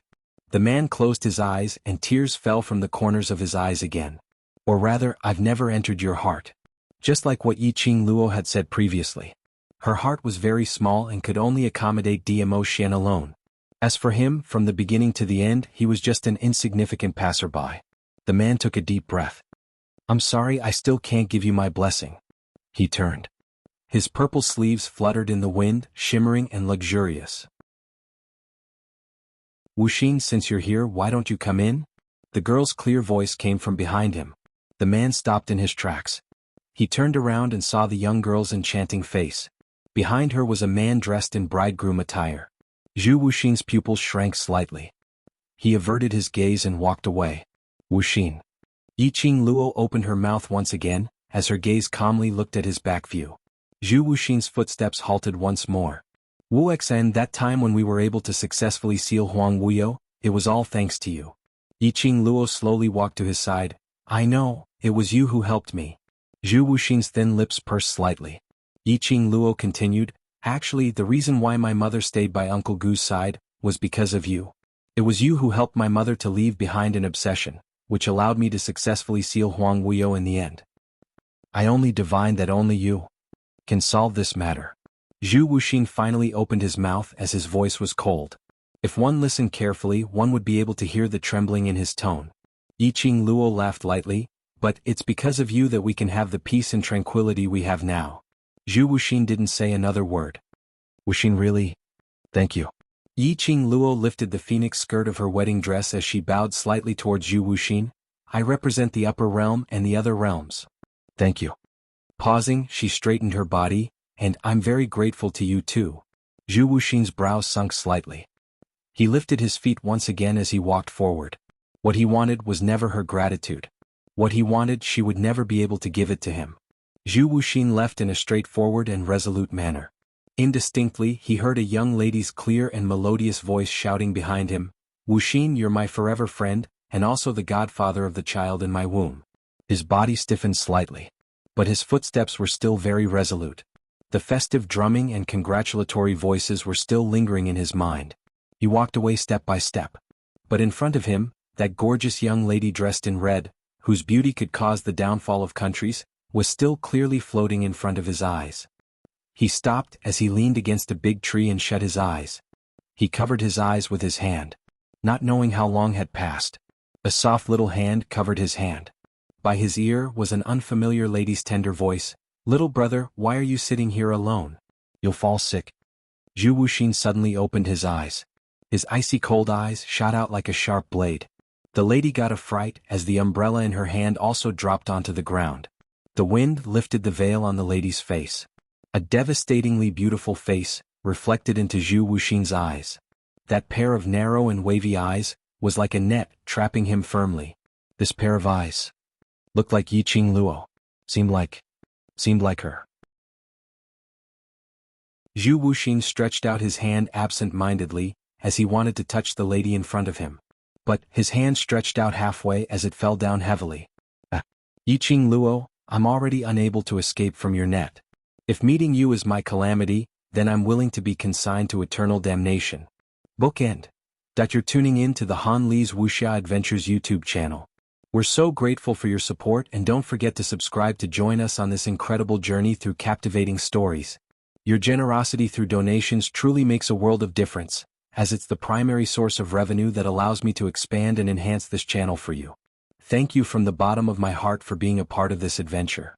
The man closed his eyes and tears fell from the corners of his eyes again. Or rather, I've never entered your heart. Just like what Yiqing Luo had said previously. Her heart was very small and could only accommodate Dmo Xian alone. As for him, from the beginning to the end, he was just an insignificant passerby. The man took a deep breath. I'm sorry, I still can't give you my blessing. He turned. His purple sleeves fluttered in the wind, shimmering and luxurious. Wuxin, since you're here, why don't you come in? The girl's clear voice came from behind him. The man stopped in his tracks. He turned around and saw the young girl's enchanting face. Behind her was a man dressed in bridegroom attire. Zhu Wuxin's pupils shrank slightly. He averted his gaze and walked away. Wuxin. Yiqing Luo opened her mouth once again, as her gaze calmly looked at his back view. Zhu Wuxin's footsteps halted once more. Wu Xen, that time when we were able to successfully seal Huang Wuyo, it was all thanks to you. Yiqing Luo slowly walked to his side. I know, it was you who helped me. Zhu Wuxin's thin lips pursed slightly. Yiqing Luo continued, actually, the reason why my mother stayed by Uncle Gu's side was because of you. It was you who helped my mother to leave behind an obsession, which allowed me to successfully seal Huang Wuyo in the end. I only divined that only you can solve this matter. Zhu Wuxin finally opened his mouth as his voice was cold. If one listened carefully, one would be able to hear the trembling in his tone. Yiqing Luo laughed lightly, but it's because of you that we can have the peace and tranquility we have now. Zhu Wuxin didn't say another word. Wuxin, really? Thank you. Yiqing Luo lifted the phoenix skirt of her wedding dress as she bowed slightly towards Zhu Wuxin. I represent the upper realm and the other realms. Thank you. Pausing, she straightened her body, and I'm very grateful to you too. Zhu Wuxin's brows sunk slightly. He lifted his feet once again as he walked forward. What he wanted was never her gratitude. What he wanted, she would never be able to give it to him. Zhu Wuxin left in a straightforward and resolute manner. Indistinctly, he heard a young lady's clear and melodious voice shouting behind him, Wuxin, you're my forever friend, and also the godfather of the child in my womb. His body stiffened slightly. But his footsteps were still very resolute. The festive drumming and congratulatory voices were still lingering in his mind. He walked away step by step. But in front of him, that gorgeous young lady dressed in red, whose beauty could cause the downfall of countries, was still clearly floating in front of his eyes. He stopped as he leaned against a big tree and shut his eyes. He covered his eyes with his hand. Not knowing how long had passed. A soft little hand covered his hand. By his ear was an unfamiliar lady's tender voice, Little brother, why are you sitting here alone? You'll fall sick. Zhu Wuxin suddenly opened his eyes. His icy cold eyes shot out like a sharp blade. The lady got a fright as the umbrella in her hand also dropped onto the ground. The wind lifted the veil on the lady's face. A devastatingly beautiful face, reflected into Zhu Wuxin's eyes. That pair of narrow and wavy eyes was like a net trapping him firmly. This pair of eyes looked like Yiqing Luo. Seemed like her. Zhu Wuxin stretched out his hand absent-mindedly, as he wanted to touch the lady in front of him. But his hand stretched out halfway as it fell down heavily. Yiqing Luo, I'm already unable to escape from your net. If meeting you is my calamity, then I'm willing to be consigned to eternal damnation. Bookend. You're tuning in to the Han Li's Wuxia Adventures YouTube channel. We're so grateful for your support, and don't forget to subscribe to join us on this incredible journey through captivating stories. Your generosity through donations truly makes a world of difference, as it's the primary source of revenue that allows me to expand and enhance this channel for you. Thank you from the bottom of my heart for being a part of this adventure.